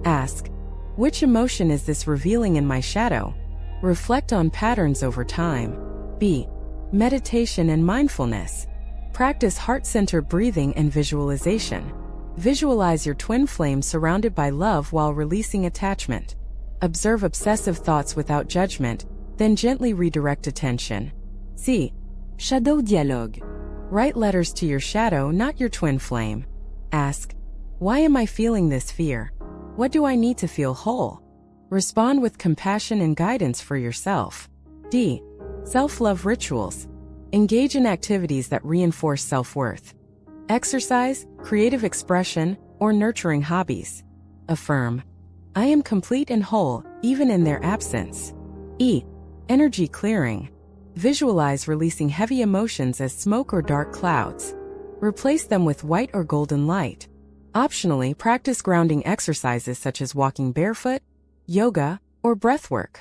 A: Ask, which emotion is this revealing in my shadow? Reflect on patterns over time. B. Meditation and mindfulness. Practice heart-centered breathing and visualization. Visualize your twin flame surrounded by love while releasing attachment. Observe obsessive thoughts without judgment, then gently redirect attention. C. Shadow dialogue. Write letters to your shadow, not your twin flame. Ask, why am I feeling this fear? What do I need to feel whole? Respond with compassion and guidance for yourself. D. Self-love rituals. Engage in activities that reinforce self-worth. Exercise, creative expression, or nurturing hobbies. Affirm, I am complete and whole, even in their absence. E. Energy clearing. Visualize releasing heavy emotions as smoke or dark clouds. Replace them with white or golden light. Optionally, practice grounding exercises such as walking barefoot, yoga, or breathwork.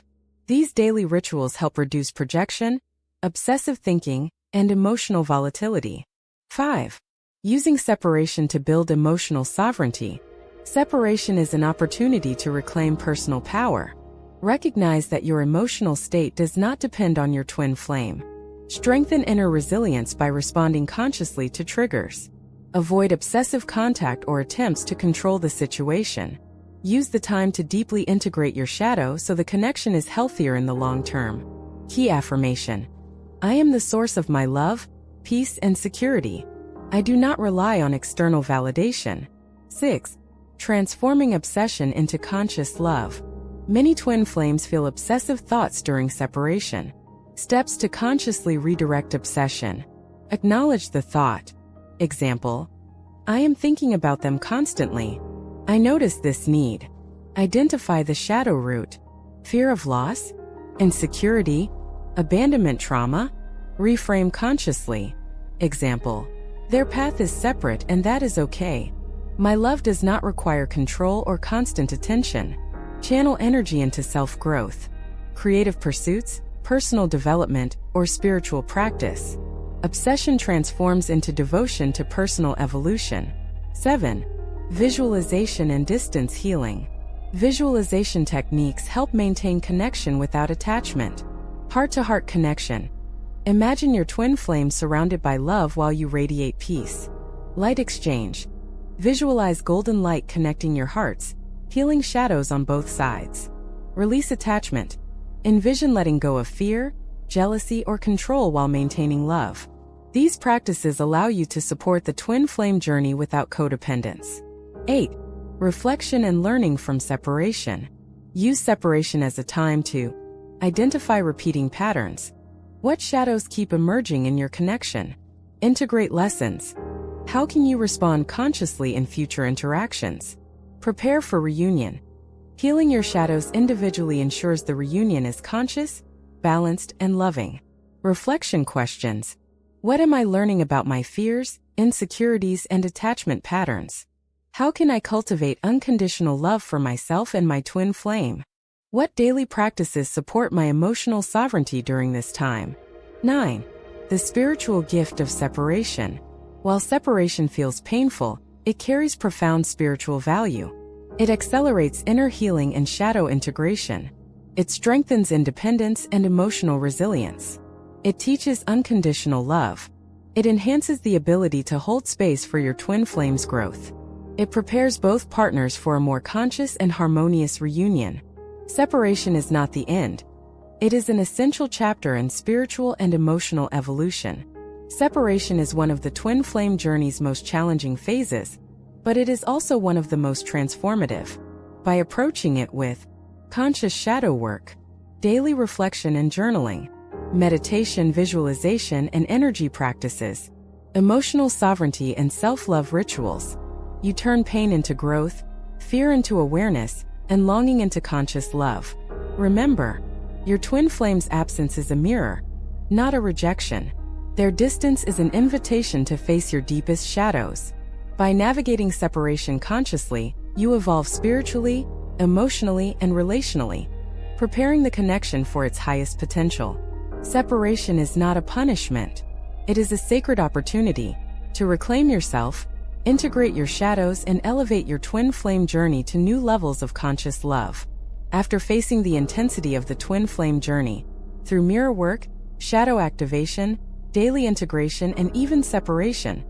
A: These daily rituals help reduce projection, obsessive thinking, and emotional volatility. 5. Using separation to build emotional sovereignty. Separation is an opportunity to reclaim personal power. Recognize that your emotional state does not depend on your twin flame. Strengthen inner resilience by responding consciously to triggers. Avoid obsessive contact or attempts to control the situation. Use the time to deeply integrate your shadow so the connection is healthier in the long term. Key affirmation. I am the source of my love, peace, and security. I do not rely on external validation. 6. Transforming obsession into conscious love. Many twin flames feel obsessive thoughts during separation. Steps to consciously redirect obsession. Acknowledge the thought. Example, I am thinking about them constantly. I notice this need. Identify the shadow root. Fear of loss, insecurity, abandonment trauma. Reframe consciously. Example, their path is separate and that is okay. My love does not require control or constant attention. Channel energy into self-growth, creative pursuits, personal development, or spiritual practice. Obsession transforms into devotion to personal evolution. 7. Visualization and distance healing. Visualization techniques help maintain connection without attachment. Heart-to-heart connection. Imagine your twin flame surrounded by love while you radiate peace. Light exchange. Visualize golden light connecting your hearts, healing shadows on both sides. Release attachment. Envision letting go of fear, jealousy, or control while maintaining love. These practices allow you to support the twin flame journey without codependence. 8. Reflection and learning from separation. Use separation as a time to identify repeating patterns. What shadows keep emerging in your connection? Integrate lessons. How can you respond consciously in future interactions? Prepare for reunion. Healing your shadows individually ensures the reunion is conscious, balanced, and loving. Reflection questions. What am I learning about my fears, insecurities, and attachment patterns? How can I cultivate unconditional love for myself and my twin flame? What daily practices support my emotional sovereignty during this time? 9. The spiritual gift of separation. While separation feels painful, it carries profound spiritual value. It accelerates inner healing and shadow integration. It strengthens independence and emotional resilience. It teaches unconditional love. It enhances the ability to hold space for your twin flame's growth. It prepares both partners for a more conscious and harmonious reunion. Separation is not the end. It is an essential chapter in spiritual and emotional evolution. Separation is one of the twin flame journey's most challenging phases, but it is also one of the most transformative. By approaching it with conscious shadow work, daily reflection and journaling, meditation, visualization, and energy practices, emotional sovereignty, and self-love rituals, you turn pain into growth, fear into awareness, and longing into conscious love. Remember, your twin flame's absence is a mirror, not a rejection. Their distance is an invitation to face your deepest shadows. By navigating separation consciously, you evolve spiritually, emotionally, and relationally. preparing the connection for its highest potential. Separation is not a punishment. It is a sacred opportunity to reclaim yourself, integrate your shadows, and elevate your twin flame journey to new levels of conscious love. After facing the intensity of the twin flame journey, through mirror work, shadow activation, daily integration, and even separation,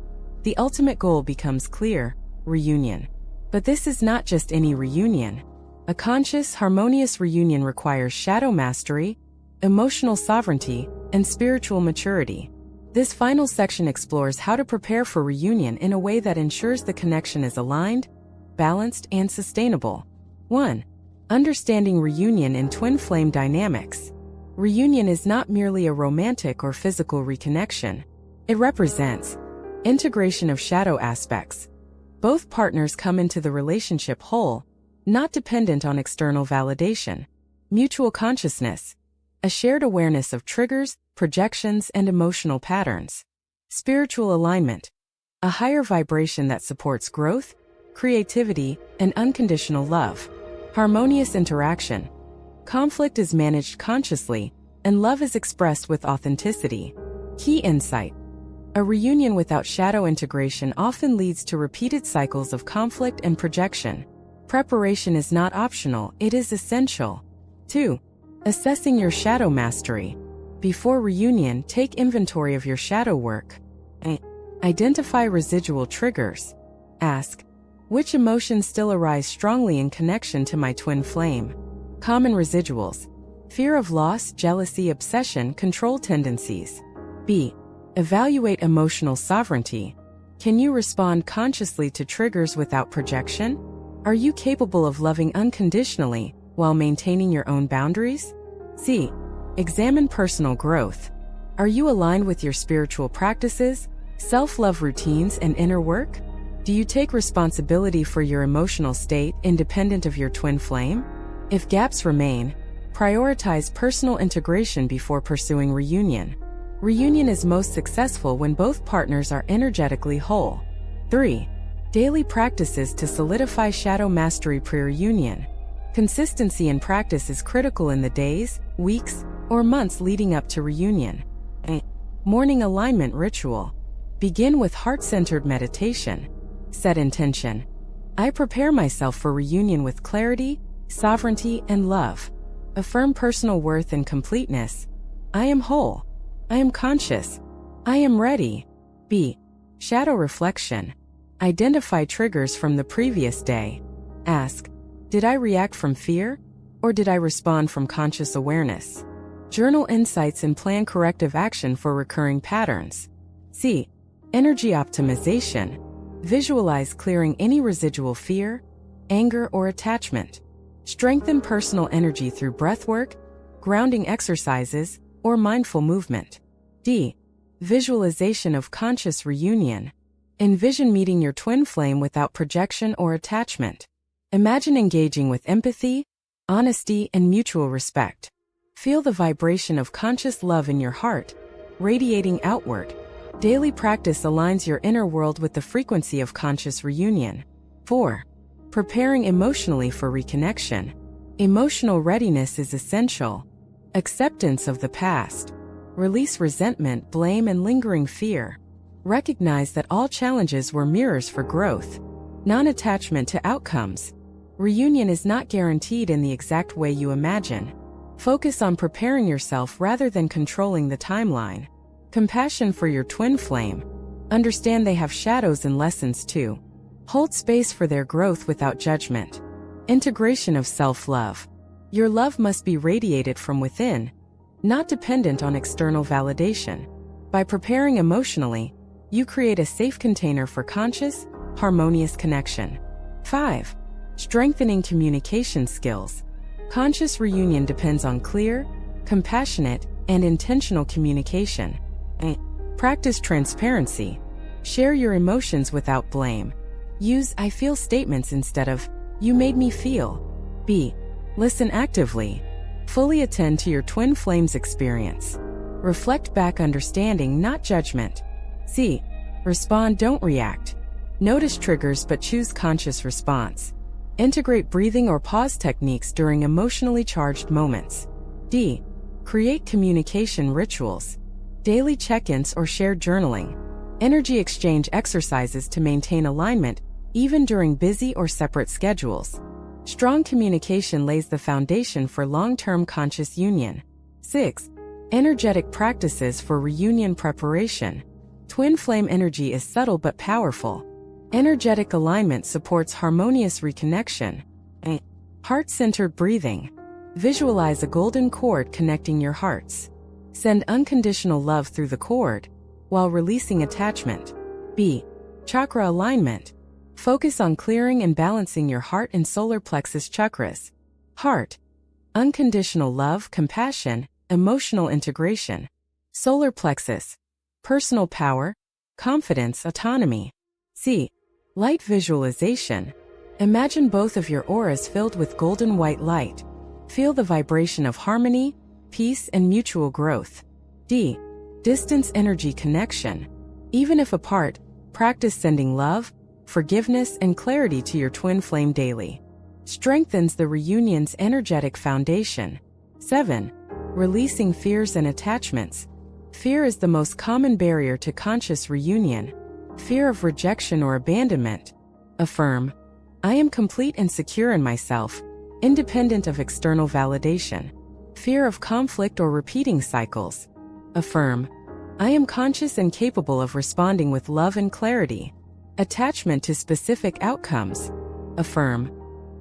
A: the ultimate goal becomes clear: reunion. But this is not just any reunion. A conscious, harmonious reunion requires shadow mastery, emotional sovereignty, and spiritual maturity. This final section explores how to prepare for reunion in a way that ensures the connection is aligned, balanced, and sustainable. 1. Understanding reunion in twin flame dynamics. Reunion is not merely a romantic or physical reconnection. It represents integration of shadow aspects. Both partners come into the relationship whole, not dependent on external validation. Mutual consciousness, a shared awareness of triggers, projections, and emotional patterns. Spiritual alignment, a higher vibration that supports growth, creativity, and unconditional love. Harmonious interaction. Conflict is managed consciously, and love is expressed with authenticity. Key insight. A reunion without shadow integration often leads to repeated cycles of conflict and projection. Preparation is not optional, it is essential. 2. Assessing your shadow mastery. Before reunion, take inventory of your shadow work. Identify residual triggers. Ask, which emotions still arise strongly in connection to my twin flame? Common residuals: fear of loss, jealousy, obsession, control tendencies. B. Evaluate emotional sovereignty. Can you respond consciously to triggers without projection? Are you capable of loving unconditionally while maintaining your own boundaries? C. Examine personal growth. Are you aligned with your spiritual practices, self-love routines, and inner work? Do you take responsibility for your emotional state independent of your twin flame? If gaps remain, prioritize personal integration before pursuing reunion. Reunion is most successful when both partners are energetically whole. 3. Daily practices to solidify shadow mastery pre-reunion. Consistency in practice is critical in the days, weeks, or months leading up to reunion. Morning alignment ritual. Begin with heart-centered meditation. Set intention. I prepare myself for reunion with clarity, sovereignty, and love. Affirm personal worth and completeness. I am whole. I am conscious. I am ready. B. Shadow reflection. Identify triggers from the previous day. Ask, did I react from fear, or did I respond from conscious awareness? Journal insights and plan corrective action for recurring patterns. C. Energy optimization. Visualize clearing any residual fear, anger, or attachment. Strengthen personal energy through breathwork, grounding exercises, or mindful movement. D. Visualization of conscious reunion. Envision meeting your twin flame without projection or attachment. Imagine engaging with empathy, honesty, and mutual respect. Feel the vibration of conscious love in your heart, radiating outward. Daily practice aligns your inner world with the frequency of conscious reunion. 4. Preparing emotionally for reconnection. Emotional readiness is essential. Acceptance of the past. Release resentment, blame, and lingering fear. Recognize that all challenges were mirrors for growth. Non-attachment to outcomes. Reunion is not guaranteed in the exact way you imagine. Focus on preparing yourself rather than controlling the timeline. Compassion for your twin flame. Understand they have shadows and lessons too. Hold space for their growth without judgment. Integration of self-love. Your love must be radiated from within, not dependent on external validation. By preparing emotionally, you create a safe container for conscious, harmonious connection. 5. Strengthening communication skills. Conscious reunion depends on clear, compassionate, and intentional communication. Practice transparency. Share your emotions without blame. Use "I feel" statements instead of "you made me feel." B. Listen actively. Fully attend to your twin flame's experience. Reflect back understanding, not judgment. C. Respond, don't react. Notice triggers but choose conscious response. Integrate breathing or pause techniques during emotionally charged moments. D. Create communication rituals. Daily check-ins or shared journaling. Energy exchange exercises to maintain alignment, even during busy or separate schedules. Strong communication lays the foundation for long-term conscious union. 6. Energetic practices for reunion preparation. Twin flame energy is subtle but powerful. Energetic alignment supports harmonious reconnection. Heart-centered breathing. Visualize a golden cord connecting your hearts. Send unconditional love through the cord, while releasing attachment. B. Chakra alignment. Focus on clearing and balancing your heart and solar plexus chakras. Heart. Unconditional love, compassion, emotional integration. Solar plexus. Personal power, confidence, autonomy. C. Light visualization. Imagine both of your auras filled with golden white light. Feel the vibration of harmony, peace, and mutual growth. D. Distance energy connection. Even if apart, practice sending love, forgiveness, and clarity to your twin flame daily. Strengthens the reunion's energetic foundation. 7. Releasing fears and attachments. Fear is the most common barrier to conscious reunion. Fear of rejection or abandonment. Affirm, I am complete and secure in myself, independent of external validation. Fear of conflict or repeating cycles. Affirm, I am conscious and capable of responding with love and clarity. Attachment to specific outcomes. Affirm,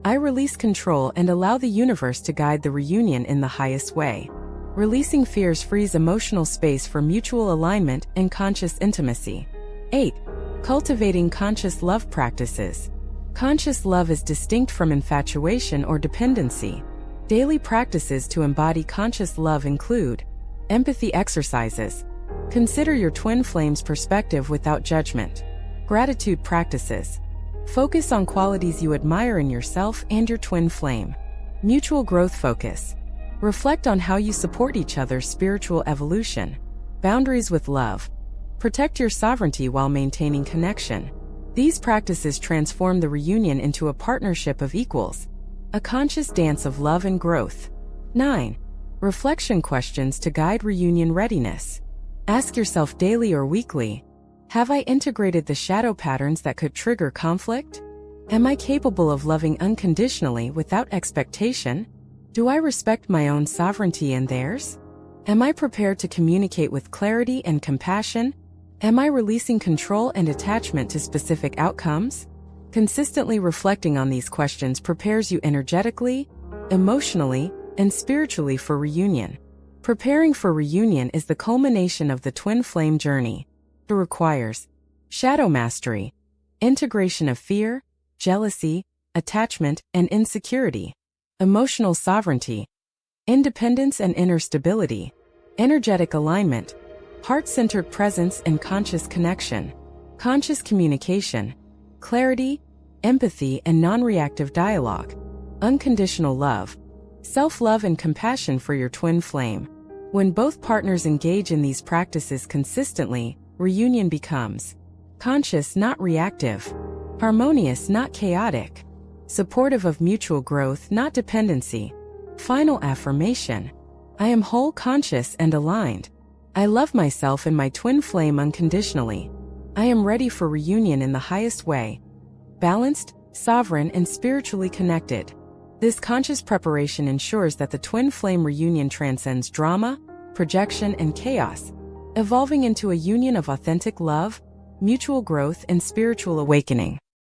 A: I release control and allow the universe to guide the reunion in the highest way. Releasing fears frees emotional space for mutual alignment and conscious intimacy. 8. Cultivating conscious love practices. Conscious love is distinct from infatuation or dependency. Daily practices to embody conscious love include empathy exercises. Consider your twin flame's perspective without judgment. Gratitude practices. Focus on qualities you admire in yourself and your twin flame. Mutual growth focus. Reflect on how you support each other's spiritual evolution. Boundaries with love. Protect your sovereignty while maintaining connection. These practices transform the reunion into a partnership of equals, a conscious dance of love and growth. 9. Reflection questions to guide reunion readiness. Ask yourself daily or weekly, have I integrated the shadow patterns that could trigger conflict? Am I capable of loving unconditionally without expectation? Do I respect my own sovereignty and theirs? Am I prepared to communicate with clarity and compassion? Am I releasing control and attachment to specific outcomes? Consistently reflecting on these questions prepares you energetically, emotionally, and spiritually for reunion. Preparing for reunion is the culmination of the twin flame journey. It requires shadow mastery, integration of fear, jealousy, attachment, and insecurity, emotional sovereignty, independence and inner stability, energetic alignment, heart-centered presence and conscious connection, conscious communication, clarity, empathy and non-reactive dialogue, unconditional love, self-love and compassion for your twin flame. When both partners engage in these practices consistently, reunion becomes conscious, not reactive, harmonious, not chaotic, supportive of mutual growth, not dependency. Final affirmation. I am whole, conscious, and aligned. I love myself and my twin flame unconditionally. I am ready for reunion in the highest way. Balanced, sovereign, and spiritually connected. This conscious preparation ensures that the twin flame reunion transcends drama, projection, and chaos, evolving into a union of authentic love, mutual growth, and spiritual awakening.